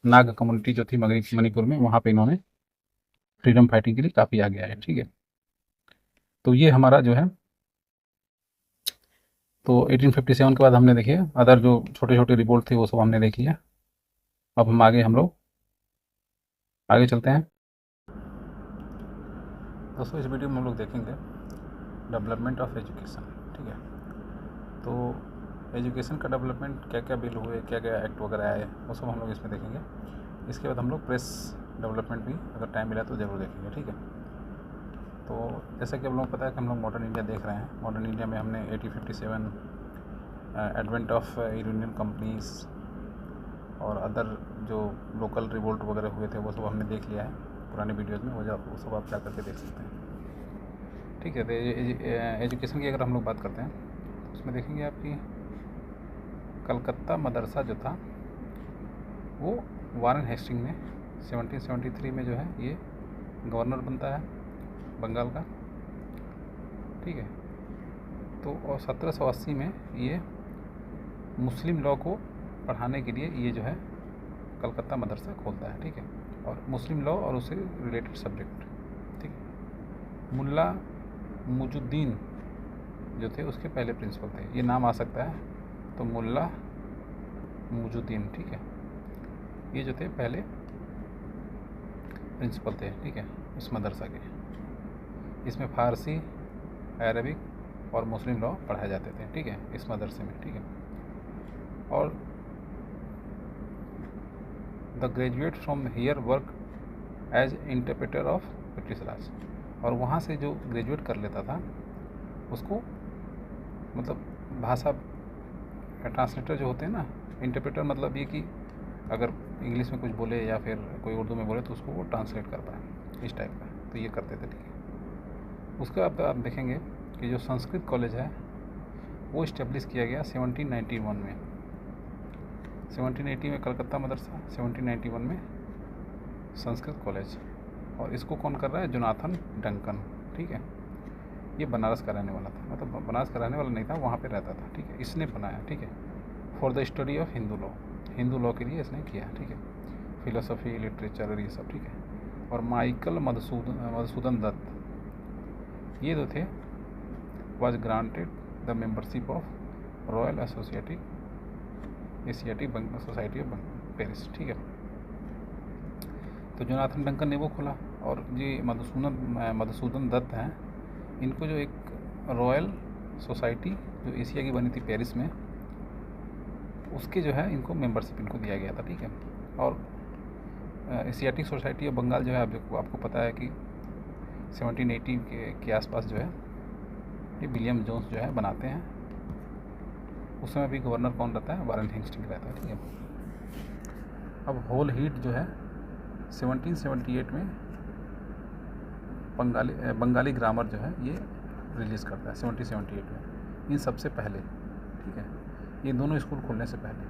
Speaker 1: नाग कम्युनिटी जो थी मणिपुर में, वहाँ पे इन्होंने फ्रीडम फाइटिंग के लिए काफ़ी आगे आए। ठीक है, तो ये हमारा जो है, तो 1857 के बाद हमने देखिए अदर जो छोटे छोटे रिवोल्ट थे वो सब हमने देख लिया। अब हम लोग आगे चलते हैं। दोस्तों इस वीडियो में हम लोग देखेंगे डेवलपमेंट ऑफ एजुकेशन। ठीक है, तो एजुकेशन का डेवलपमेंट क्या क्या बिल हुए, क्या क्या एक्ट वगैरह आए, वो सब हम लोग इसमें देखेंगे। इसके बाद हम लोग प्रेस डेवलपमेंट भी अगर टाइम मिला तो ज़रूर देखेंगे। ठीक है, तो जैसा कि हम लोग पता है कि हम लोग मॉडर्न इंडिया देख रहे हैं। मॉडर्न इंडिया में हमने 1857 एडवेंट ऑफ यूनियन कंपनीज और अदर जो लोकल रिवोल्ट वगैरह हुए थे वो सब हमने देख लिया है पुराने वीडियोज़ में, वो सब आप जा करके देख सकते हैं। ठीक है, तो एजुकेशन की अगर हम लोग बात करते हैं तो उसमें देखेंगे आपकी कलकत्ता मदरसा जो था वो वारन हेस्टिंग ने 1773 में जो है ये गवर्नर बनता है बंगाल का। ठीक है, तो और 1780 में ये मुस्लिम लॉ को पढ़ाने के लिए ये जो है कलकत्ता मदरसा खोलता है, ठीक है। और मुस्लिम लॉ और उससे रिलेटेड सब्जेक्ट, ठीक है। मुल्ला मुजुद्दीन जो थे उसके पहले प्रिंसिपल थे, ये नाम आ सकता है, तो मुल्ला मुजुद्दीन, ठीक है, ये जो थे पहले प्रिंसिपल थे, ठीक है, इस मदरसा के। इसमें फ़ारसी, अरबिक और मुस्लिम लॉ पढ़ाए जाते थे, ठीक है, इस मदरसे में, ठीक है। और the graduate from here work as interpreter of British Raj, और वहाँ से जो ग्रेजुएट कर लेता था उसको, मतलब भाषा ट्रांसलेटर जो होते हैं ना, इंटरप्रेटर मतलब ये कि अगर इंग्लिश में कुछ बोले या फिर कोई उर्दू में बोले तो उसको वो ट्रांसलेट कर पाए, इस टाइप का, तो ये करते थे, ठीक है। उसके बाद आप देखेंगे कि जो संस्कृत कॉलेज है वो इस्टेब्लिश किया गया 1791 में। 1780 में कलकत्ता मदरसा, 1791 में संस्कृत कॉलेज, और इसको कौन कर रहा है? जोनाथन डंकन, ठीक है। ये बनारस का रहने वाला था, मतलब बनारस का रहने वाला नहीं था, वहाँ पे रहता था, ठीक है, इसने बनाया, ठीक है, for the study of Hindu law, Hindu law के लिए इसने किया, ठीक है, फिलोसफी, लिटरेचर और ये सब, ठीक है। और माइकल मधुसूदन दत्त, ये जो थे was granted the membership of royal Asiatic society of Paris, ठीक है। तो जोनाथन डंकन ने वो खोला, और ये मधुसूदन दत्त हैं, इनको जो एक रॉयल सोसाइटी जो एशिया की बनी थी पेरिस में, उसके जो है इनको मेंबरशिप इनको दिया गया था, ठीक है। और एशियाटिक सोसाइटी ऑफ बंगाल जो है आपको पता है कि 1780 के आसपास जो है ये विलियम जोन्स जो है बनाते हैं। उस समय भी गवर्नर कौन रहता है? वारेन हेस्टिंग्स रहता है, ठीक है। अब होल हीट जो है 1778 में बंगाली ग्रामर जो है ये रिलीज़ करता है 1778 में, इन सबसे पहले, ठीक है, ये दोनों स्कूल खुलने से पहले।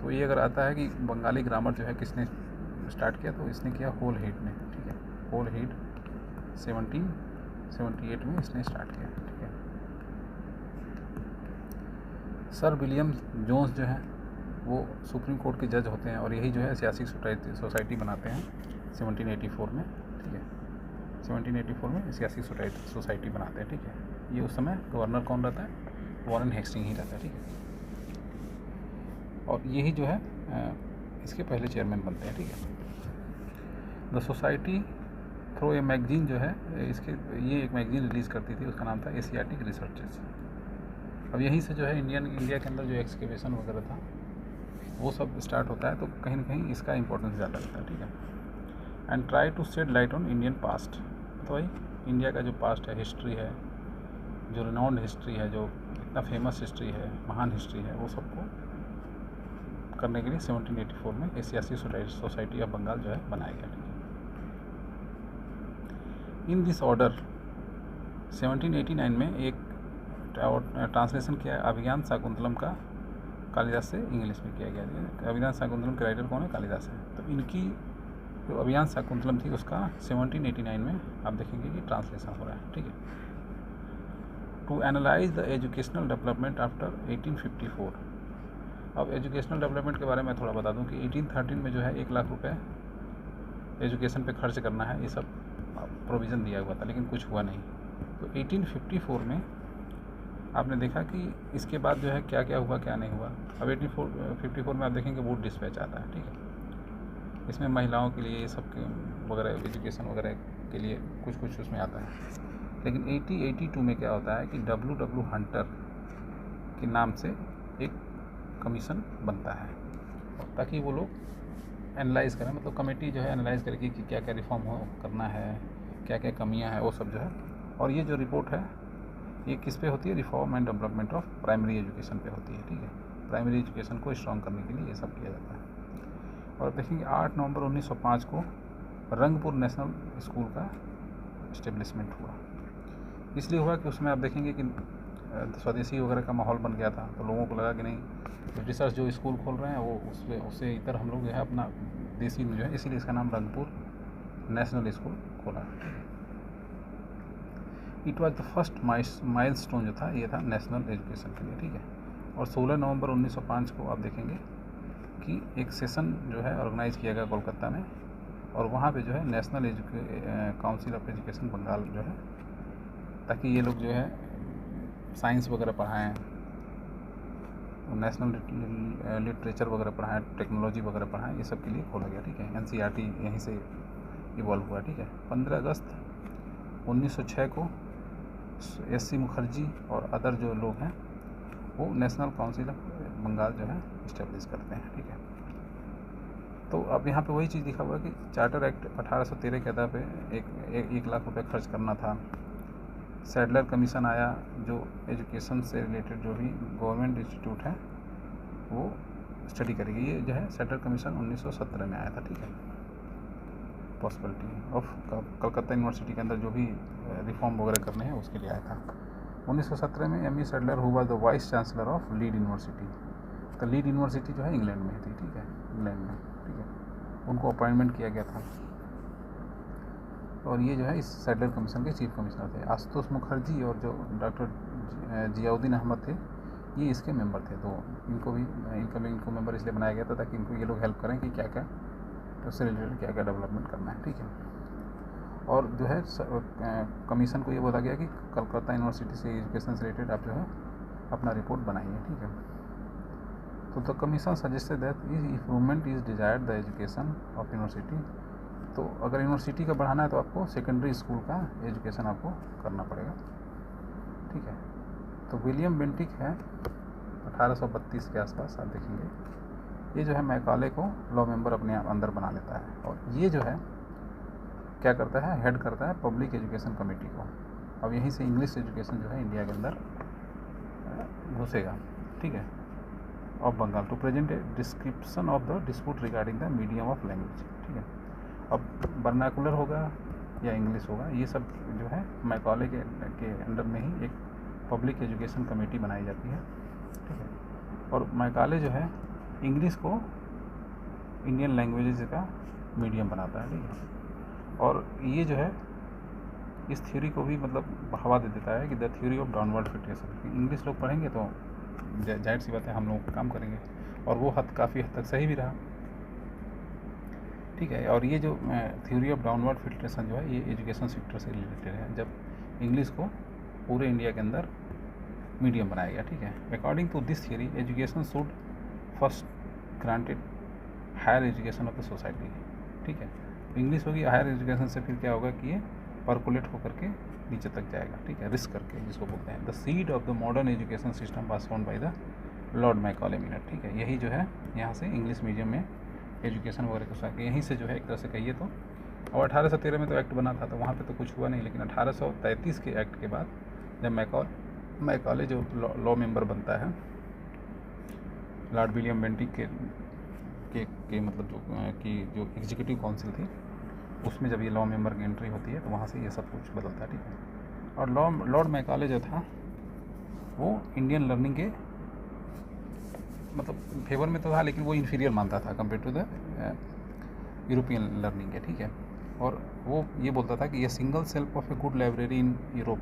Speaker 1: तो ये अगर आता है कि बंगाली ग्रामर जो है किसने स्टार्ट किया, तो इसने किया होल हीट ने, ठीक है, होल हीट 1778 में इसने स्टार्ट किया, ठीक है। सर विलियम जोन्स जो है वो सुप्रीम कोर्ट के जज होते हैं, और यही जो है सियासी सोसाइटी बनाते हैं 1784 में, ठीक है, 1784 में सियासी सोसाइटी बनाते हैं, ठीक है। ये उस समय गवर्नर कौन रहता है? वारेन हेस्टिंग ही रहता है, ठीक है। और यही जो है इसके पहले चेयरमैन बनते हैं, ठीक है। The society through a magazine जो है ये एक मैगजीन रिलीज़ करती थी, उसका नाम था एशियाटिक रिसर्चेस। अब यहीं से जो है इंडिया के अंदर जो एक्सकेवेशन वगैरह था वो सब स्टार्ट होता है, तो कहीं ना कहीं इसका इंपॉर्टेंस ज़्यादा रहता है, ठीक है। And try to shed light on Indian past, तो भाई इंडिया का जो पास्ट है, हिस्ट्री है, जो रिनाउंड हिस्ट्री है, जो इतना फेमस हिस्ट्री है, महान हिस्ट्री है, वो सबको करने के लिए 1784 में एशियाटिक सोसाइटी ऑफ बंगाल जो है बनाया गया, ठीक है। इन दिस ऑर्डर 1789 में एक ट्रांसलेशन किया अभिज्ञान शाकुंतलम का कालिदास से इंग्लिश में किया गया। अभिज्ञान शाकुंतलम के राइटर कौन है? कालिदास है। तो इनकी जो अभिज्ञान शाकुंतलम थी उसका 1789 में आप देखेंगे कि ट्रांसलेशन हो रहा है, ठीक है। To analyse the educational development after 1854। अब एजुकेशनल डेवलपमेंट के बारे में थोड़ा बता दूं कि 1813 में जो है 1 लाख रुपए एजुकेशन पे खर्च करना है, ये सब प्रोविज़न दिया हुआ था, लेकिन कुछ हुआ नहीं। तो 1854 में आपने देखा कि इसके बाद जो है क्या क्या हुआ, क्या नहीं हुआ। अब 1854 में आप देखेंगे वोट डिस्पैच आता है, ठीक है। इसमें महिलाओं के लिए ये सब वगैरह एजुकेशन वगैरह के लिए कुछ उसमें आता है। लेकिन 1882 में क्या होता है कि W हंटर के नाम से एक कमीशन बनता है, ताकि वो लोग एनालाइज़ करें, मतलब कमेटी जो है एनालाइज़ करेगी कि क्या क्या रिफॉर्म करना है, क्या क्या कमियां हैं, वो सब जो है। और ये जो रिपोर्ट है ये किस पे होती है? Reform and development of primary education पे होती है, ठीक है। प्राइमरी एजुकेशन को स्ट्रॉन्ग करने के लिए ये सब किया जाता है। और देखेंगे 8 नवंबर 1905 को रंगपुर नेशनल स्कूल का इस्टेब्लिशमेंट हुआ। इसलिए हुआ कि उसमें आप देखेंगे कि स्वदेशी वगैरह का माहौल बन गया था, तो लोगों को लगा कि नहीं, ब्रिटिशर्स जो स्कूल खोल रहे हैं वो उससे इतर हम लोग जो है अपना देसी जो है, इसीलिए इसका नाम रंगपुर नेशनल स्कूल खोला। It was the first milestone जो था ये था नेशनल एजुकेशन के लिए, ठीक है। और 16 नवंबर 1905 को आप देखेंगे कि एक सेशन जो है ऑर्गेनाइज किया गया कोलकाता में, और वहाँ पे जो है national council of education Bengal जो है, ताकि ये लोग जो है साइंस वगैरह पढ़ाएँ, नेशनल लिटरेचर वगैरह पढ़ाएँ, टेक्नोलॉजी वगैरह पढ़ाएँ, ये सब के लिए खोला गया, ठीक है। NCERT यहीं से इवॉल्व हुआ, ठीक है। 15 अगस्त 1906 को SC मुखर्जी और अदर जो लोग हैं वो नेशनल काउंसिल ऑफ बंगाल जो है इस्टेब्लिश करते हैं, ठीक है। तो अब यहाँ पे वही चीज़ लिखा हुआ है कि चार्टर एक्ट 1813 के आधार पे 1 लाख रुपए खर्च करना था। सैडलर कमीशन आया, जो एजुकेशन से रिलेटेड जो भी गवर्नमेंट इंस्टीट्यूट है वो स्टडी करेगी। ये जो है सैडलर कमीशन 1917 में आया था, ठीक है। पॉसिबिलिटी ऑफ कलकत्ता यूनिवर्सिटी के अंदर जो भी रिफॉर्म वगैरह करने हैं उसके लिए आया था। 1917 में M.E. सैडलर हुआ the vice chancellor of lead university. तो लीड यूनिवर्सिटी जो है इंग्लैंड में थी, ठीक है, इंग्लैंड में, ठीक है। उनको अपॉइंटमेंट किया गया था, और ये जो है इस सैडलर कमीशन के चीफ कमिश्नर थे। आशुतोष मुखर्जी और जो डॉक्टर जियाउद्दीन अहमद थे ये इसके मेंबर थे। तो इनको मेंबर इसलिए बनाया गया था ताकि इनको ये लोग हेल्प करें कि क्या क्या उससे रिलेटेड क्या क्या डेवलपमेंट करना है, ठीक है। और जो है कमीशन को ये बोला गया कि कलकत्ता यूनिवर्सिटी से एजुकेशन से रिलेटेड आप जो है अपना रिपोर्ट बनाइए, ठीक है। तो the commission suggested that improvement is desired the education of university. तो अगर यूनिवर्सिटी का बढ़ाना है तो आपको सेकेंडरी स्कूल का एजुकेशन आपको करना पड़ेगा, ठीक है। तो विलियम बेंटिक है 1832 के आसपास, आप देखेंगे ये जो है मैकाले को लॉ मेंबर अपने अंदर बना लेता है, और ये जो है क्या करता है, हेड करता है पब्लिक एजुकेशन कमेटी को। अब यहीं से इंग्लिश एजुकेशन जो है इंडिया के अंदर घुसेगा, ठीक है। Of Bengal to present a description of the dispute regarding the medium of language, ठीक है। अब वर्नाकुलर होगा या इंग्लिश होगा, ये सब जो है मैकाले के अंडर में ही एक पब्लिक एजुकेशन कमेटी बनाई जाती है, ठीक है। और मैकाले जो है इंग्लिश को इंडियन लैंग्वेजेस का मीडियम बनाता है, ठीक है। और ये जो है इस थ्योरी को भी मतलब बढ़ावा दे देता है कि the theory of downward filtration. English लोग पढ़ेंगे तो जाहिर सी बात है हम लोग काम करेंगे, और वो काफ़ी हद तक सही भी रहा, ठीक है। और ये जो थ्योरी ऑफ डाउनवर्ड फिल्ट्रेशन जो है ये एजुकेशन सेक्टर से रिलेटेड है, जब इंग्लिश को पूरे इंडिया के अंदर मीडियम बनाया गया, ठीक है। According to this theory education should first granted higher education of the society, ठीक है। इंग्लिश होगी हायर एजुकेशन से फिर क्या होगा कि ये परकुलेट होकर के नीचे तक जाएगा, ठीक है, रिस्क करके जिसको बोलते हैं। The seed of the modern education system was found by the Lord Macaulay minute, ठीक है। यही जो है यहाँ से इंग्लिश मीडियम में एजुकेशन वगैरह को यहीं से जो है एक तरह से कहिए तो। और 1813 में तो एक्ट बना था तो वहाँ पे तो कुछ हुआ नहीं, लेकिन 1833 के एक्ट के बाद जब मैकाले जो लॉ मेंबर बनता है, लॉर्ड विलियम बेंटिक के मतलब जो एग्जीक्यूटिव काउंसिल थी उसमें जब ये लॉ मेंबर की एंट्री होती है तो वहाँ से ये सब कुछ बदलता है, ठीक है। और लॉर्ड मैकाले जो था वो इंडियन लर्निंग के मतलब फेवर में तो था, लेकिन वो इन्फीरियर मानता था compare to the European learning के, ठीक है। और वो ये बोलता था कि ये single shelf of a good library in Europe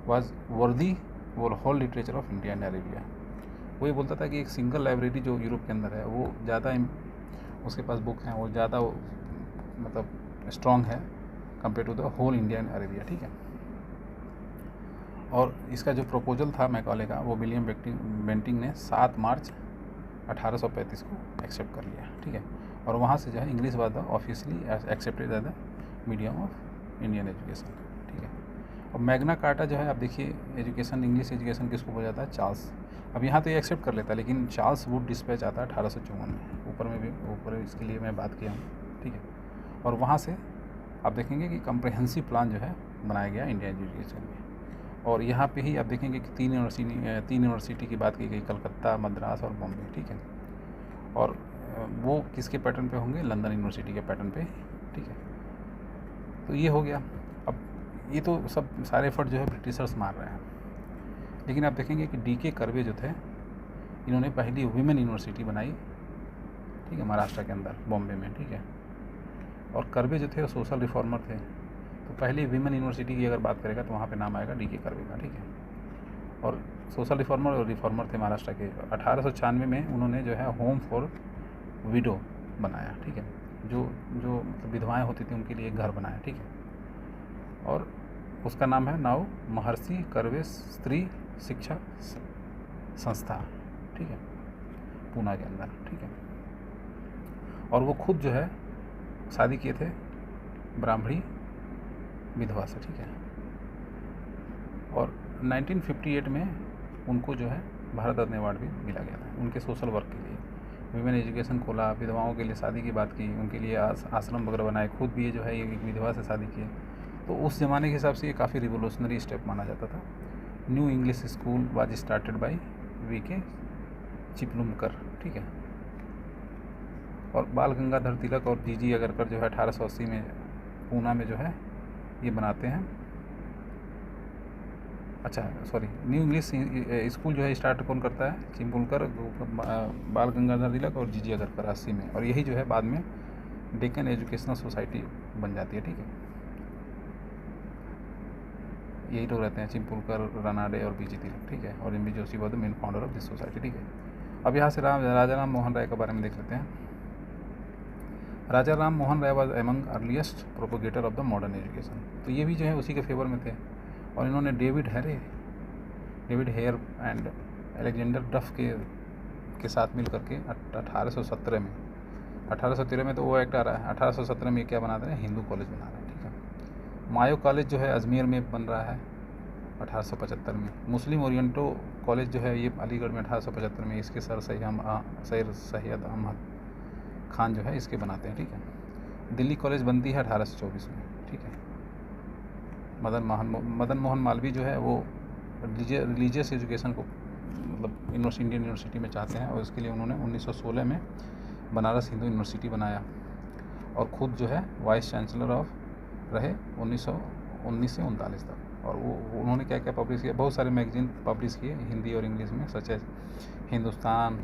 Speaker 1: was worthy वो whole literature of India and Arabia. वो ये बोलता था कि एक सिंगल लाइब्रेरी जो यूरोप के अंदर है वो ज़्यादा उसके पास बुक हैं, वो ज़्यादा मतलब स्ट्रॉन्ग है compare to the whole India and Arabia, ठीक है। और इसका जो प्रपोजल था मैकाले का वो विलियम बेंटिक ने 7 मार्च 1835 को एक्सेप्ट कर लिया, ठीक है। और वहाँ से जो है English was the officially accepted as the medium of Indian education, ठीक है। और मैग्ना कार्टा जो है आप देखिए एजुकेशन इंग्लिश एजुकेशन किसको बोला जाता है, चार्ल्स। अब यहाँ तो ये एक्सेप्ट कर लेता है, लेकिन चार्ल्स वुड डिस्पैच आता है 1854 में, ऊपर इसके लिए मैं बात किया हूँ, ठीक है। और वहाँ से आप देखेंगे कि कम्प्रहेंसिव प्लान जो है बनाया गया इंडियन एजुकेशन में। और यहाँ पे ही आप देखेंगे कि 3 यूनिवर्सिटी की बात की गई, कलकत्ता, मद्रास और बॉम्बे, ठीक है। और वो किसके पैटर्न पे होंगे, लंदन यूनिवर्सिटी के पैटर्न पे, ठीक है। तो ये हो गया। अब ये तो सब सारे एफर्ट जो है ब्रिटिशर्स मार रहे हैं, लेकिन आप देखेंगे कि D.K. कर्वे जो थे इन्होंने पहली वुमेन यूनिवर्सिटी बनाई, ठीक है, महाराष्ट्र के अंदर बॉम्बे में, ठीक है। और कर्वे जो थे वो सोशल रिफॉर्मर थे, तो तो पहली वीमेन यूनिवर्सिटी की अगर बात करेगा तो वहाँ पे नाम आएगा डी.के. कर्वे का, ठीक है। और सोशल रिफॉर्मर और रिफॉर्मर थे महाराष्ट्र के। 1896 में उन्होंने जो है होम फॉर विडो बनाया, ठीक है, जो जो मतलब विधवाएँ होती थी उनके लिए एक घर बनाया, ठीक है। और उसका नाम है नाउ महर्षि कर्वे स्त्री शिक्षा संस्था, ठीक है, पूना के अंदर, ठीक है। और वो खुद जो है शादी किए थे ब्राह्मणी विधवा से, ठीक है। और 1958 में उनको जो है भारत रत्न अवार्ड भी मिला गया था उनके सोशल वर्क के लिए। विमेन एजुकेशन खोला, विधवाओं के लिए शादी की बात की, उनके लिए आश्रम वगैरह बनाए, खुद भी ये जो है एक विधवा से शादी किए। तो उस ज़माने के हिसाब से ये काफ़ी रिवोल्यूशनरी स्टेप माना जाता था। New English School was started by वी.के. चिपलुमकर, ठीक है। और बाल गंगाधर तिलक और जी.जी. अगरकर जो है 1880 में पूना में जो है ये बनाते हैं। अच्छा सॉरी, न्यू इंग्लिश स्कूल जो है स्टार्ट कौन करता है? चिपलुमकर, बाल गंगाधर तिलक और जी.जी. अगरकर 80 में। और यही जो है बाद में डेक्कन एजुकेशनल सोसाइटी बन जाती है, ठीक है। यही लोग रहते हैं, चिपलुमकर, रानाडे और बी.जी. तिलक, ठीक है। और MB. Joshi was the main founder of this society, ठीक है। अब यहाँ से राजा राम मोहन राय के बारे में देख लेते हैं। Raja Ram Mohan Roy was among earliest propagator of the modern education. तो ये भी जो है उसी के फेवर में थे। और इन्होंने डेविड हेयर एंड अलेक्जेंडर डफ के साथ मिल करके 1817 में, 1813 में तो वो एक्ट आ रहा है, 1817 में क्या बना रहे हैं? हिंदू कॉलेज बना रहे हैं, ठीक है। मायो कॉलेज जो है अजमेर में बन रहा है 1875 में। मुस्लिम ओरिएंटो कॉलेज जो है ये अलीगढ़ में 1875 में, इसके सर सैयद अहमद खान जो है इसके बनाते हैं, ठीक है। दिल्ली कॉलेज बनती है 1824 में, ठीक है। मदन मोहन मालवीय जो है वो रिलीजियस एजुकेशन को मतलब इंडियन यूनिवर्सिटी में चाहते हैं, और इसके लिए उन्होंने 1916 में बनारस हिंदू यूनिवर्सिटी बनाया। और ख़ुद जो है वाइस चांसलर ऑफ रहे 1919 से 1939 तक। और वो उन्होंने क्या क्या पब्लिश किया? बहुत सारे मैगजीन पब्लिश किए हिंदी और इंग्लिश में, such as Hindustan,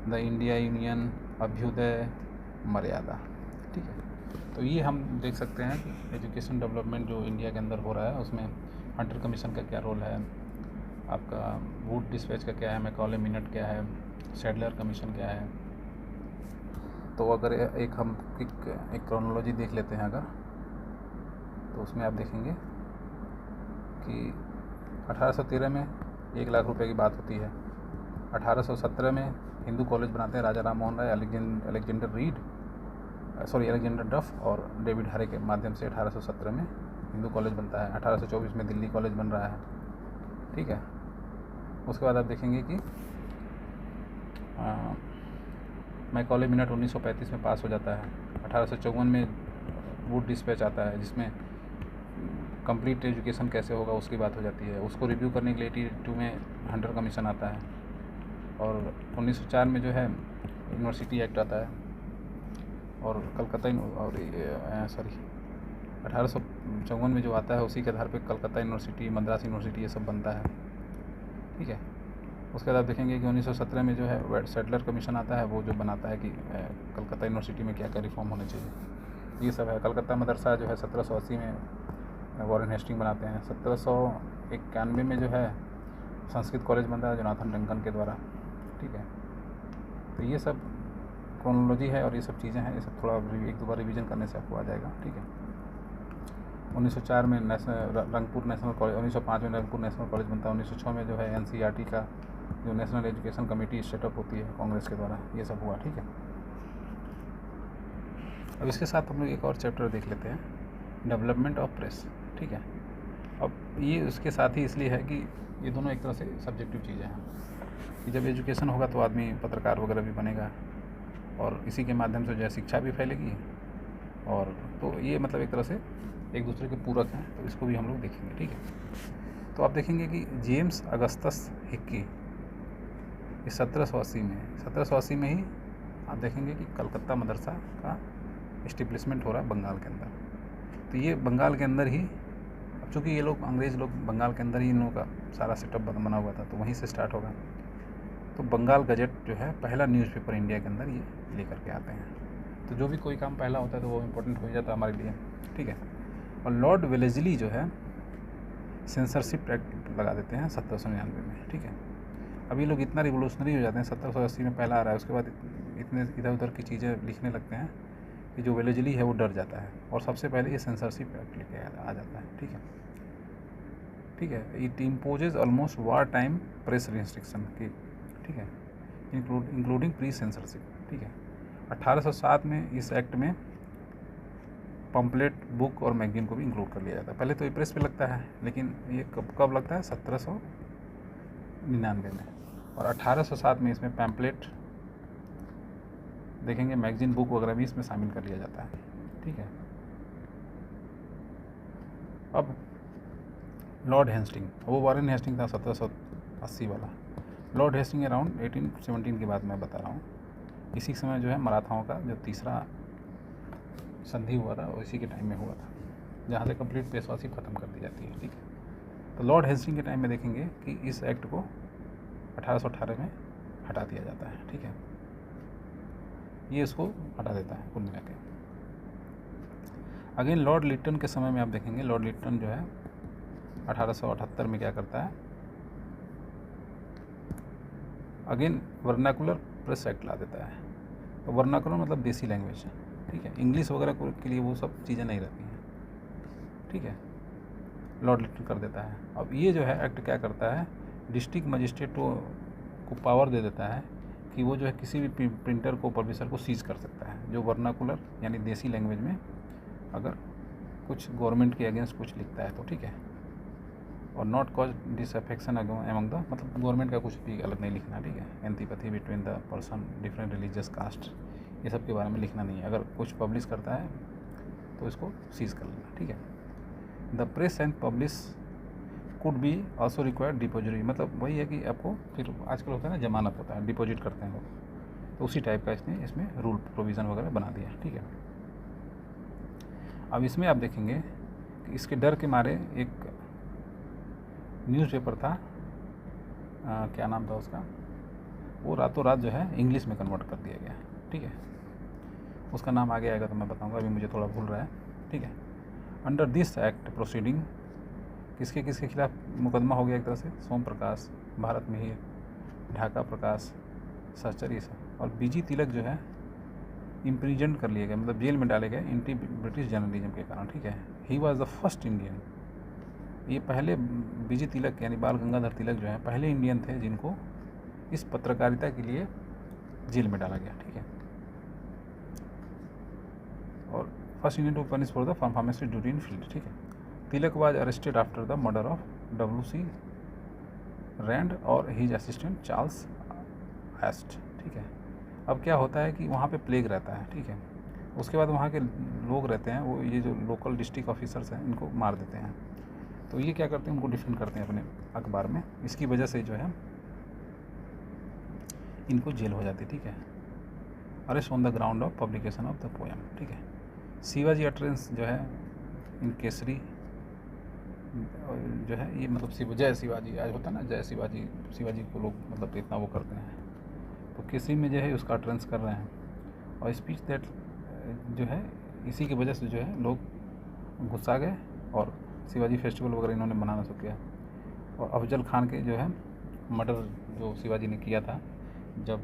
Speaker 1: the India union, Abhyudaya, Maryada, ठीक है। तो ये हम देख सकते हैं कि एजुकेशन डेवलपमेंट जो इंडिया के अंदर हो रहा है उसमें हंटर कमीशन का क्या रोल है, आपका वुड डिस्पैच का क्या है, मैकॉले मिनट क्या है, सैडलर कमीशन क्या है। तो अगर एक हम एक क्रोनोलॉजी देख लेते हैं अगर, तो उसमें आप देखेंगे कि 1813 में 1 लाख रुपए की बात होती है। 1817 में हिंदू कॉलेज बनाते हैं राजा राम मोहन राय, अलेक्जेंडर डफ और डेविड हरे के माध्यम से 1817 में हिंदू कॉलेज बनता है। 1824 में दिल्ली कॉलेज बन रहा है, ठीक है। उसके बाद आप देखेंगे कि मैकॉले मिनट 1935 में पास हो जाता है। 1854 में वुड डिस्पैच आता है जिसमें कंप्लीट एजुकेशन कैसे होगा उसकी बात हो जाती है। उसको रिव्यू करने के लिए 82 में हंटर कमीशन आता है। और 1904 में जो है यूनिवर्सिटी एक्ट आता है। और कलकत्ता और 1854 में जो आता है उसी के आधार पे कलकत्ता यूनिवर्सिटी, मद्रास यूनिवर्सिटी ये सब बनता है, ठीक है। उसके बाद आप देखेंगे कि 1917 में जो है सैडलर कमीशन आता है, वो जो बनाता है कि कलकत्ता यूनिवर्सिटी में क्या क्या रिफॉर्म होने चाहिए, ये सब है। कलकत्ता मदरसा जो है 1780 में वॉरेन हेस्टिंग बनाते हैं। 1791 में जो है संस्कृत कॉलेज बनता है जोनाथन डंकन के द्वारा, ठीक है। तो ये सब क्रोनोलॉजी है और ये सब चीज़ें हैं, ये सब थोड़ा एक दो बार रिवीजन करने से आपको आ जाएगा, ठीक है। 1904 में रंगपुर नेशनल कॉलेज, 1905 में रंगपुर नेशनल कॉलेज बनता है। 1906 में जो है NCERT का जो नेशनल एजुकेशन कमेटी सेटअप होती है कांग्रेस के द्वारा, ये सब हुआ, ठीक है। अब इसके साथ हम लोग एक और चैप्टर देख लेते हैं, डेवलपमेंट ऑफ प्रेस, ठीक है। अब ये उसके साथ ही इसलिए है कि ये दोनों एक तरह से सब्जेक्टिव चीज़ें हैं कि जब एजुकेशन होगा तो आदमी पत्रकार वगैरह भी बनेगा और इसी के माध्यम से जो है शिक्षा भी फैलेगी। और तो ये मतलब एक तरह से एक दूसरे के पूरक हैं, तो इसको भी हम लोग देखेंगे, ठीक है। तो आप देखेंगे कि जेम्स अगस्टस हिक्की 1780 में ही आप देखेंगे कि कलकत्ता मदरसा का इस्टेब्लिशमेंट हो रहा है बंगाल के अंदर। तो ये बंगाल के अंदर ही, अब चूँकि ये लोग अंग्रेज़ लोग बंगाल के अंदर ही इन लोगों का सारा सेटअप बना हुआ था, तो वहीं से स्टार्ट होगा। तो बंगाल गजट जो है पहला न्यूज़पेपर इंडिया के अंदर ये लेकर के आते हैं। तो जो भी कोई काम पहला होता है तो वो इम्पोर्टेंट हो जाता है हमारे लिए, ठीक है। और लॉर्ड वेलेस्ली जो है सेंसरशिप एक्ट लगा देते हैं 1799 में, ठीक है। अब ये लोग इतना रिवोल्यूशनरी हो जाते हैं, 1780 में पहला आ रहा है, उसके बाद इतने इधर उधर की चीज़ें लिखने लगते हैं कि जो वेलेस्ली है वो डर जाता है और सबसे पहले ये सेंसरशिप एक्ट लेके आ जाता है, ठीक है। ठीक है, it imposes almost war time press restriction की, ठीक है, इंक्लूडिंग प्री सेंसरशिप, ठीक है। 1807 में इस एक्ट में पम्पलेट, बुक और मैगजीन को भी इंक्लूड कर लिया जाता है। पहले तो ये प्रेस पे लगता है, लेकिन ये कब लगता है, 1799 में। और 1807 में इसमें पैम्पलेट देखेंगे, मैगजीन, बुक वगैरह भी इसमें शामिल कर लिया जाता है, ठीक है। अब लॉर्ड हेस्टिंग, वो वारेन हेस्टिंग था 1780 वाला। लॉर्ड हेस्टिंग अराउंड 1817 की बात मैं बता रहा हूँ। इसी समय जो है मराठाओं का जो तीसरा संधि हुआ था वो इसी के टाइम में हुआ था, जहाँ से कंप्लीट पेशवासी ख़त्म कर दी जाती है, ठीक है। तो लॉर्ड हेस्टिंग के टाइम में देखेंगे कि इस एक्ट को 1818 में हटा दिया जाता है, ठीक है। ये इसको हटा देता है कुल मिला के। अगेन लॉर्ड लिटन के समय में आप देखेंगे, लॉर्ड लिटन जो है 1878 में क्या करता है, अगेन वर्नाकुलर प्रेस एक्ट ला देता है। तो वर्नाकुलर मतलब देसी लैंग्वेज, ठीक है, इंग्लिश वगैरह के लिए वो सब चीज़ें नहीं रहती हैं, ठीक है, लॉर्ड लिटन कर देता है। अब ये जो है एक्ट क्या करता है, डिस्ट्रिक्ट मजिस्ट्रेट को पावर दे देता है कि वो जो है किसी भी प्रिंटर को, पब्लिशर को सीज कर सकता है जो वर्नाकुलर यानी देसी लैंग्वेज में अगर कुछ गवर्नमेंट के अगेंस्ट कुछ लिखता है तो, ठीक है। और not cause disaffection among the, मतलब गवर्नमेंट का कुछ भी गलत नहीं लिखना, ठीक है। Antipathy between the person, different religious caste, ये सब के बारे में लिखना नहीं है। अगर कुछ पब्लिश करता है तो इसको सीज कर लेना, ठीक है। The press and publish could be also required depository, मतलब वही है कि आपको फिर आजकल होता है ना, जमानत होता है, डिपॉजिट करते हैं लोग, तो उसी टाइप का इसमें रूल प्रोविज़न वगैरह बना दिया, ठीक है। अब इसमें आप देखेंगे कि इसके डर के मारे एक न्यूज़पेपर था, क्या नाम था उसका, वो रातों रात जो है इंग्लिश में कन्वर्ट कर दिया गया, ठीक है। उसका नाम आगे आएगा तो मैं बताऊंगा, अभी मुझे थोड़ा भूल रहा है, ठीक है। अंडर दिस एक्ट प्रोसीडिंग किसके खिलाफ मुकदमा हो गया एक तरह से, सोम प्रकाश, भारत मिहिर, ढाका प्रकाश, सहचरी और बीजी तिलक जो है इम्प्रिजन कर लिए गए, मतलब जेल में डाले गए एंटी ब्रिटिश जर्नलिज्म के कारण, ठीक है। He was the first Indian, ये पहले बीजी तिलक यानी बाल गंगाधर तिलक जो है पहले इंडियन थे जिनको इस पत्रकारिता के लिए जेल में डाला गया, ठीक है। और first Indian to punish for the pharmacy duty in field, ठीक है। Tilak was arrested after the murder of W.C. Rand और हिज असिस्टेंट चार्ल्स एस्ट, ठीक है। अब क्या होता है कि वहाँ पे प्लेग रहता है, ठीक है। उसके बाद वहाँ के लोग रहते हैं, वो ये जो लोकल डिस्ट्रिक्ट ऑफिसर्स हैं इनको मार देते हैं, तो ये क्या करते हैं, उनको डिफेंड करते हैं अपने अखबार में, इसकी वजह से जो है इनको जेल हो जाती है, ठीक है। Arrest on the ground of publication of the poem, ठीक है। शिवाजी अटरेंस जो है इन केसरी जो है ये मतलब जय शिवाजी आज होता है ना, जय शिवाजी, शिवाजी को लोग मतलब इतना वो करते हैं, तो केसरी में जो है उसका अटरेंस कर रहे हैं। और स्पीच दैट जो है इसी की वजह से जो है लोग गुस्सा गए और शिवाजी फेस्टिवल वगैरह इन्होंने बनाना शुरू किया। और अफजल खान के जो है मर्डर जो शिवाजी ने किया था, जब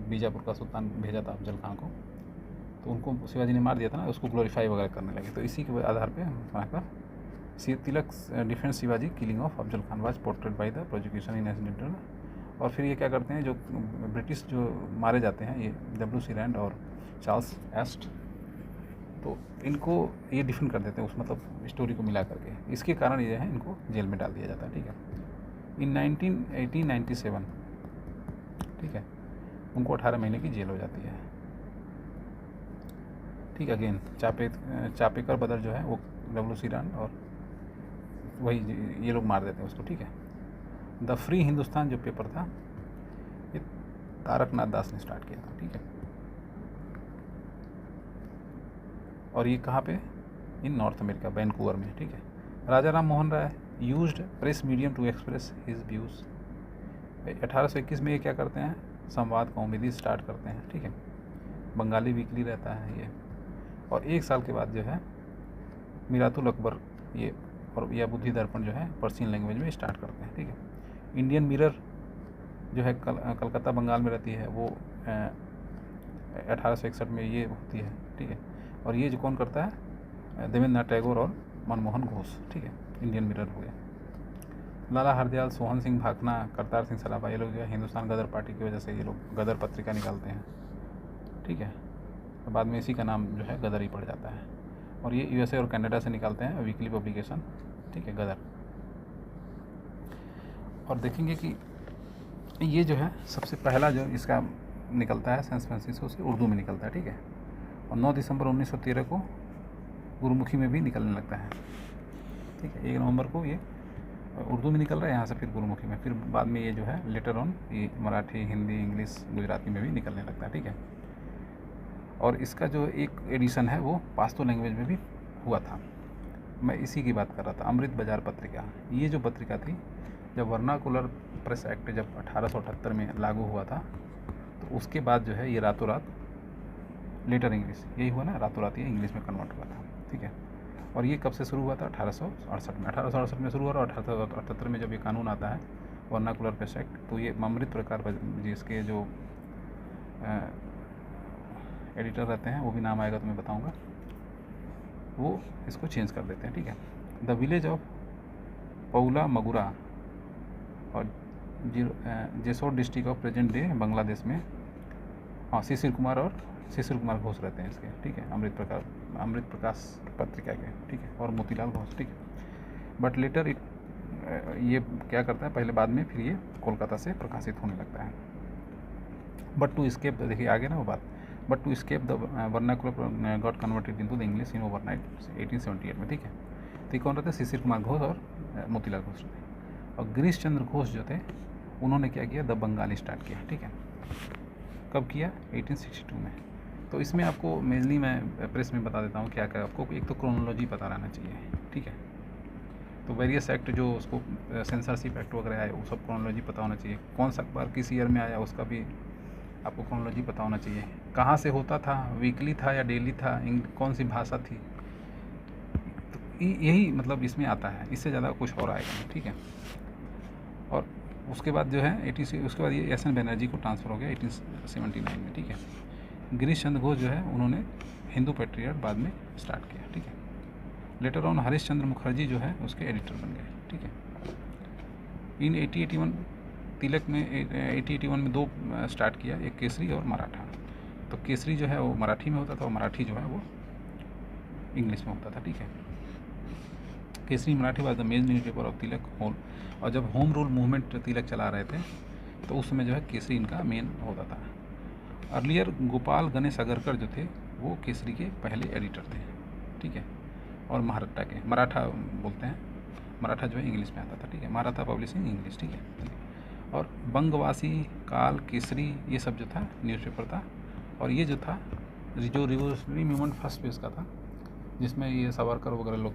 Speaker 1: बीजापुर का सुल्तान भेजा था अफजल खान को, तो उनको शिवाजी ने मार दिया था ना, उसको ग्लोरीफाई वगैरह करने लगे। तो इसी के आधार पे बनाकर Tilak defence Shivaji killing of Afzal Khan was portrayed by the prosecution in accidental. और फिर ये क्या करते हैं, जो ब्रिटिश जो मारे जाते हैं, ये W.C. रैंड और चार्ल्स एस्ट, तो इनको ये डिफेंड कर देते हैं उस मतलब स्टोरी को मिला करके, इसके कारण ये है इनको जेल में डाल दिया जाता है, ठीक है। इन 1897, ठीक है, उनको 18 महीने की जेल हो जाती है, ठीक है। अगेन चापेकर बदर जो है वो W.C. रैंड और वही ये लोग मार देते हैं उसको, ठीक है। द फ्री हिंदुस्तान जो पेपर था ये तारकनाथ दास ने स्टार्ट किया था, ठीक है। और ये कहाँ पे, इन नॉर्थ अमेरिका, वैनकूवर में, ठीक है। Raja Ram Mohan Roy used press medium to express his views. 1821 में ये क्या करते हैं, संवाद कौमुदी स्टार्ट करते हैं, ठीक है। बंगाली वीकली रहता है ये। और एक साल के बाद जो है मीरातुल अकबर ये और या बुद्धि दर्पण जो है पर्शियन लैंग्वेज में स्टार्ट करते हैं, ठीक है। इंडियन मिरर जो है कलकत्ता बंगाल में रहती है, वो 1861 में ये होती है, ठीक है। और ये जो कौन करता है, देवेंद्रनाथ टैगोर और मनमोहन घोष, ठीक है। इंडियन मिरर हो गया। लाला हरदयाल, सोहन सिंह भाखना, करतार सिंह सराभा, ये लोग जो है हिंदुस्तान गदर पार्टी की वजह से ये लोग गदर पत्रिका निकालते हैं, ठीक है। तो बाद में इसी का नाम जो है गदर ही पड़ जाता है। और ये यूएसए और कनाडा से निकालते हैं वीकली पब्लिकेशन, ठीक है, गदर। और देखेंगे कि ये जो है सबसे पहला जो इसका निकलता है सैन फ्रांसिस्को से उर्दू में निकलता है, ठीक है। और 9 दिसंबर 1913 को गुरुमुखी में भी निकलने लगता है, ठीक है। 1 नवंबर को ये उर्दू में निकल रहा है यहाँ से, फिर गुरुमुखी में, फिर बाद में ये जो है लेटर ऑन ये मराठी, हिंदी, इंग्लिश, गुजराती में भी निकलने लगता है, ठीक है। और इसका जो एक एडिशन है वो पाश्तो लैंग्वेज में भी हुआ था। मैं इसी की बात कर रहा था, अमृत बाजार पत्रिका। ये जो पत्रिका थी, जब वर्नाकुलर प्रेस एक्ट जब 1878 में लागू हुआ था, तो उसके बाद जो है ये रातों रात लेटर इंग्लिश यही हुआ ना, रातों रात ये इंग्लिश में कन्वर्ट हुआ था, ठीक है। और ये कब से शुरू हुआ था, 1868 में। 1868 में शुरू हुआ और 1878 में जब ये कानून आता है वर्नाकुलर प्रेस एक्ट, तो ये अमृत प्रकार जिसके जो एडिटर रहते हैं, वो भी नाम आएगा तो मैं बताऊंगा, वो इसको चेंज कर देते हैं, ठीक है। द विलेज ऑफ पौला मगुरा और Jessore district of present day Bangladesh में, हाँ, शिशिर कुमार घोष रहते हैं इसके, ठीक है। अमृत प्रकाश पत्रिका के, ठीक है। और मोतीलाल घोष, ठीक है। बट लेटर ये क्या करता है, पहले बाद में फिर ये कोलकाता से प्रकाशित होने लगता है। बट टू स्केप, देखिए आगे ना वो बात, but to escape the vernacular got converted into the English in overnight 1878 में, ठीक है। तो ये कौन रहते हैं, शिशिर कुमार घोष और मोतीलाल घोष रहते हैं। और गिरीश चंद्र घोष जो थे, उन्होंने क्या किया, द बंगाली स्टार्ट किया, ठीक है। कब किया, 1862 में। तो इसमें आपको मेनली मैं प्रेस में बता देता हूँ क्या क्या आपको, एक तो क्रोनोलॉजी पता रहना चाहिए, ठीक है। तो वेरियस एक्ट जो उसको सेंसरशिप एक्ट वगैरह आए, वो सब क्रोनोलॉजी पता होना चाहिए। कौन सा अखबार किस ईयर में आया उसका भी आपको क्रोनोलॉजी पता होना चाहिए। कहाँ से होता था, वीकली था या डेली था, कौन सी भाषा थी, तो यही मतलब इसमें आता है, इससे ज़्यादा कुछ और आएगा नहीं, ठीक है। और उसके बाद जो है उसके बाद ये एस एन बनर्जी को ट्रांसफ़र हो गया 1879 में, ठीक है। गिरीश चंद्र घोष जो है उन्होंने हिंदू पैट्रियट बाद में स्टार्ट किया, ठीक है। लेटर ऑन हरीश चंद्र मुखर्जी जो है उसके एडिटर बन गए, ठीक है। इन 1881 तिलक में 1881 में 2 स्टार्ट किया, एक केसरी और मराठा। तो केसरी जो है वो मराठी में होता था और मराठी जो है वो इंग्लिश में होता था, ठीक है। Kesari Marathi was the main newspaper of Tilak whole. और जब होम रूल मूवमेंट तिलक चला रहे थे, तो उस समय जो है केसरी इनका मेन होता था। अर्लियर गोपाल गणेश अगरकर जो थे वो केसरी के पहले एडिटर थे, ठीक है। और मराठा बोलते हैं, मराठा जो है इंग्लिश में आता था, ठीक है। मराठा पब्लिशिंग इंग्लिश, ठीक है। और बंगवासी, काल, केसरी, ये सब जो था न्यूज़पेपर था। और ये जो था जो रिवोल्यूशनरी मूवमेंट फर्स्ट फेज का था, जिसमें ये सावरकर वगैरह लोग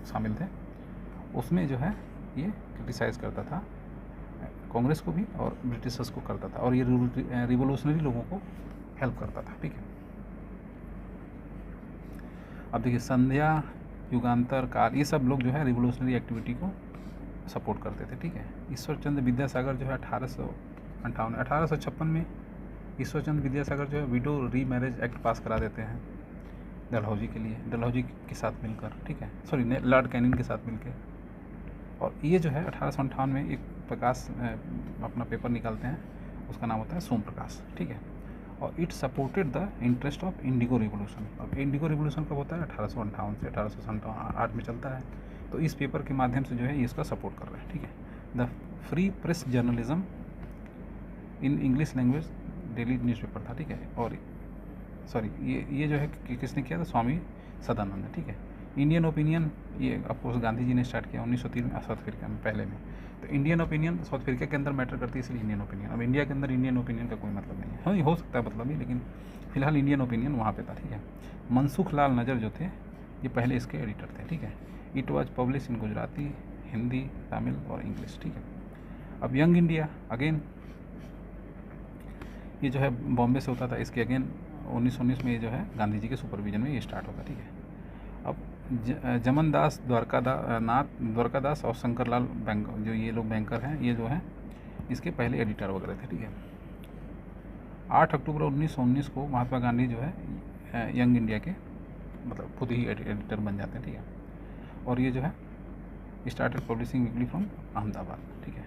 Speaker 1: शामिल थे, उसमें जो है ये क्रिटिसाइज़ करता था कांग्रेस को भी और ब्रिटिशर्स को करता था, और ये रिवोल्यूशनरी लोगों को हेल्प करता था, ठीक है। अब देखिए संध्या, युगांतर, काल, ये सब लोग जो है रिवोल्यूशनरी एक्टिविटी को सपोर्ट करते थे, ठीक है। ईश्वर चंद्र विद्यासागर जो है 1856 में ईश्वर चंद्र विद्यासागर जो है विडो री मैरिज एक्ट पास करा देते हैं डलहौजी के लिए, डलहौजी के साथ मिलकर, ठीक है, सॉरी लॉर्ड कैनिंग के साथ मिलकर। और ये जो है 1858 में एक प्रकाश अपना पेपर निकालते हैं, उसका नाम होता है सोम प्रकाश, ठीक है। और it supported the interest of Indigo revolution. अब इंडिगो रिवोल्यूशन कब होता है, 1858 से 1858 में चलता है। तो इस पेपर के माध्यम से जो है ये इसका सपोर्ट कर रहा है, ठीक है। The free press journalism in English language daily newspaper था, ठीक है। और सॉरी ये जो है किसने किया था, स्वामी सदानंद, ठीक है। इंडियन ओपिनियन, ये अफकोर्स गांधी जी ने स्टार्ट किया 1903 में साउथ अफ्रीका में पहले में। तो इंडियन ओपिनियन साउथ अफ्रीका के अंदर मैटर करती है, इसलिए इंडियन ओपिनियन। अब इंडिया के अंदर इंडियन ओपिनियन का कोई मतलब नहीं है, हाँ हो सकता है मतलब भी, लेकिन फिलहाल इंडियन ओपिनियन वहाँ पे था, ठीक है। मनसुख लाल नज़र जो थे ये पहले इसके एडिटर थे, ठीक है। It was publish in Gujarati, Hindi, Tamil और इंग्लिश, ठीक है। अब यंग इंडिया अगेन, ये जो है बॉम्बे से होता था, इसके अगेन 1919 में ये जो है गांधी जी के सुपरविजन में ये स्टार्ट होगा, ठीक है। अब जमनदास द्वारकादास और शंकरलाल बैंक, जो ये लोग बैंकर हैं, ये जो हैं इसके पहले एडिटर वगैरह थे। ठीक है। 8 अक्टूबर 1919 को महात्मा गांधी जो है यंग इंडिया के मतलब खुद ही एडिटर बन जाते हैं। ठीक है। और ये जो है started publishing weekly from Ahmedabad. ठीक है।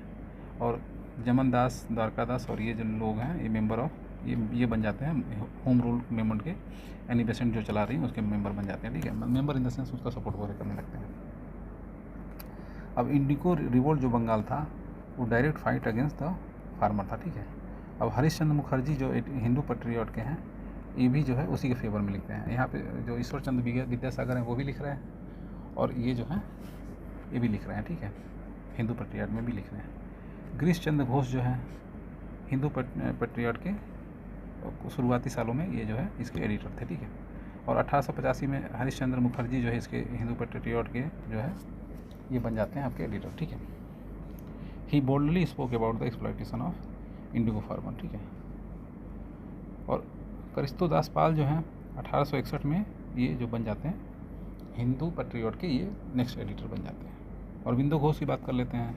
Speaker 1: और जमनदास द्वारकादास और ये जो लोग हैं ये मेंबर ऑफ ये बन जाते हैं होम रूल मूवमेंट के, एनी बेसेंट जो चला रही है उसके मेंबर बन जाते हैं। ठीक है। मेंबर इन द सेंस उसका सपोर्ट वगैरह करने लगते हैं। अब इंडिको रिवोल्ट जो बंगाल था वो direct fight against the farmer था। ठीक है। अब हरीश चंद्र मुखर्जी जो हिंदू पैट्रियट के हैं, ये भी जो है उसी के फेवर में लिखते हैं। यहाँ पे जो ईश्वर चंद्र विद्यासागर हैं वो भी लिख रहे हैं, और ये जो हैं ये भी लिख रहे हैं। ठीक है। हिंदू पैट्रियट में भी लिख रहे हैं। गिरीश चंद्र घोष जो है हिंदू पैट्रियट के शुरुआती सालों में ये जो है इसके एडिटर थे। ठीक है। और 1885 में हरीश चंद्र मुखर्जी जो है इसके हिंदू पैट्रियट के जो है ये बन जाते हैं आपके एडिटर। ठीक है। He boldly spoke about the exploitation of indigo farmer. ठीक है। और करिस्तो दास पाल जो हैं 1861 में ये जो बन जाते हैं हिंदू पैट्रियट के, ये नेक्स्ट एडिटर बन जाते हैं। और बिंदु घोष की बात कर लेते हैं,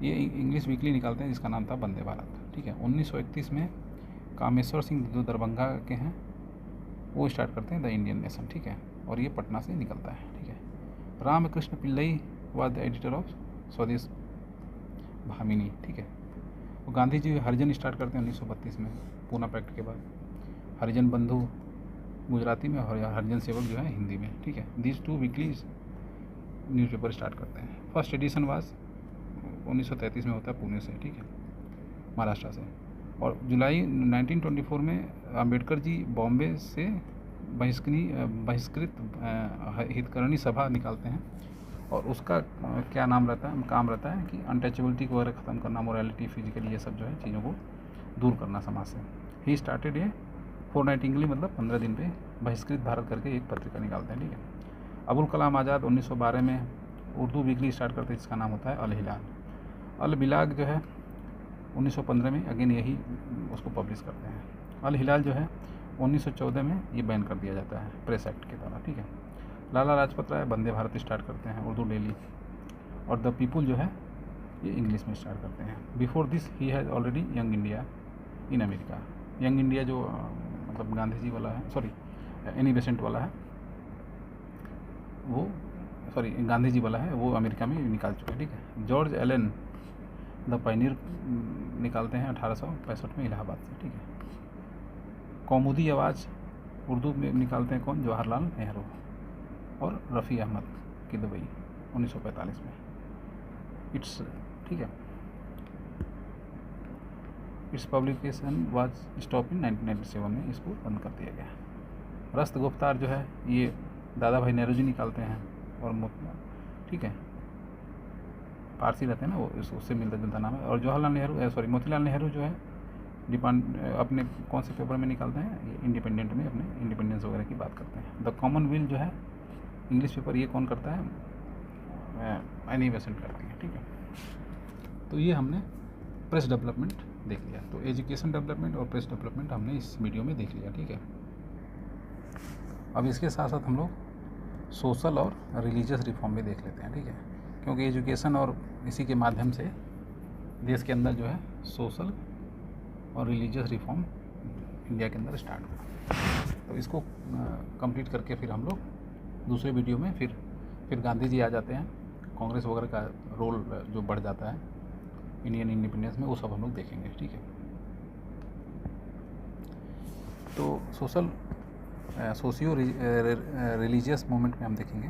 Speaker 1: ये इंग्लिश वीकली निकालते हैं जिसका नाम था वंदे भारत। ठीक है। 1931 में कामेश्वर सिंह जो दरभंगा के हैं वो स्टार्ट करते हैं द इंडियन नेशन। ठीक है। और ये पटना से निकलता है। ठीक है। Ramakrishna Pillai was the editor of Swadesh Bhamini. ठीक है। और गांधी जी हरिजन स्टार्ट करते हैं 1932 में पूना पैक्ट के बाद। हरिजन बंधु गुजराती में और हरिजन सेवक जो है हिंदी में। ठीक है। दीज 2 वीकली न्यूज़पेपर स्टार्ट करते हैं। फर्स्ट एडिशन वाज 1933 में होता है पुणे से। ठीक है। महाराष्ट्र से। और जुलाई 1924 में अंबेडकर जी बॉम्बे से बहिष्कृत हितकरणी सभा निकालते हैं, और उसका क्या नाम रहता है, काम रहता है कि अनटचेबिलिटी को वगैरह ख़त्म करना, मोरालिटी, फिजिकली, ये सब जो है चीज़ों को दूर करना समाज से। ही स्टार्टेड ये फोर्टनाइटिंगली मतलब 15 दिन पे बहिष्कृत भारत करके एक पत्रिका निकालते हैं। ठीक है। अबुल कलाम आज़ाद 1912 में उर्दू वीकली स्टार्ट करते हैं जिसका नाम होता है अल हिलाल। अल बिलाग जो है 1915 में अगेन यही उसको पब्लिश करते हैं। अल हिलाल जो है 1914 में ये बैन कर दिया जाता है प्रेस एक्ट के द्वारा। ठीक है। लाला लाजपत राय वंदे भारत स्टार्ट करते हैं उर्दू डेली। और द पीपुल जो है ये इंग्लिश में स्टार्ट करते हैं। Before this he has already young India in America. Young India जो मतलब गांधी जी वाला है, सॉरी एनी बेसेंट वाला है, वो सॉरी गांधी जी वाला है, वो अमेरिका में निकाल चुके हैं। ठीक है। जॉर्ज एलन द पायनियर निकालते हैं 1865 में इलाहाबाद से। ठीक है। कौमुदी आवाज़ उर्दू में निकालते हैं कौन, जवाहरलाल नेहरू और रफ़ी अहमद की दुबई 1945 में। इट्स ठीक है। It's publication was stop in 1997 में इसको बंद कर दिया गया। रस्त गुफ्तार जो है ये दादा भाई नेहरू जी निकालते हैं, और ठीक है पारसी रहते हैं ना वो, उससे मिलता जुलता नाम है। और जवाहरलाल नेहरू सॉरी मोतीलाल नेहरू जो है अपने कौन से पेपर में निकालते हैं, ये इंडिपेंडेंट में अपने इंडिपेंडेंस वगैरह की बात करते हैं। द कॉमनवेल्थ जो है इंग्लिश पेपर, ये कौन करता है, एनी बेसेंट करती है। ठीक है। तो ये हमने प्रेस डेवलपमेंट देख लिया। तो एजुकेशन डेवलपमेंट और प्रेस डेवलपमेंट हमने इस वीडियो में देख लिया। ठीक है। अब इसके साथ साथ हम लोग सोशल और रिलीजियस रिफॉर्म भी देख लेते हैं। ठीक है। क्योंकि एजुकेशन और इसी के माध्यम से देश के अंदर जो है सोशल और रिलीजियस रिफॉर्म इंडिया के अंदर स्टार्ट हुआ। तो इसको कंप्लीट करके फिर हम लोग दूसरे वीडियो में फिर गांधी जी आ जाते हैं, कांग्रेस वगैरह का रोल जो बढ़ जाता है इंडियन इंडिपेंडेंस में, वो सब हम लोग देखेंगे। ठीक है। तो सोशियो रिलीजियस मूवमेंट में हम देखेंगे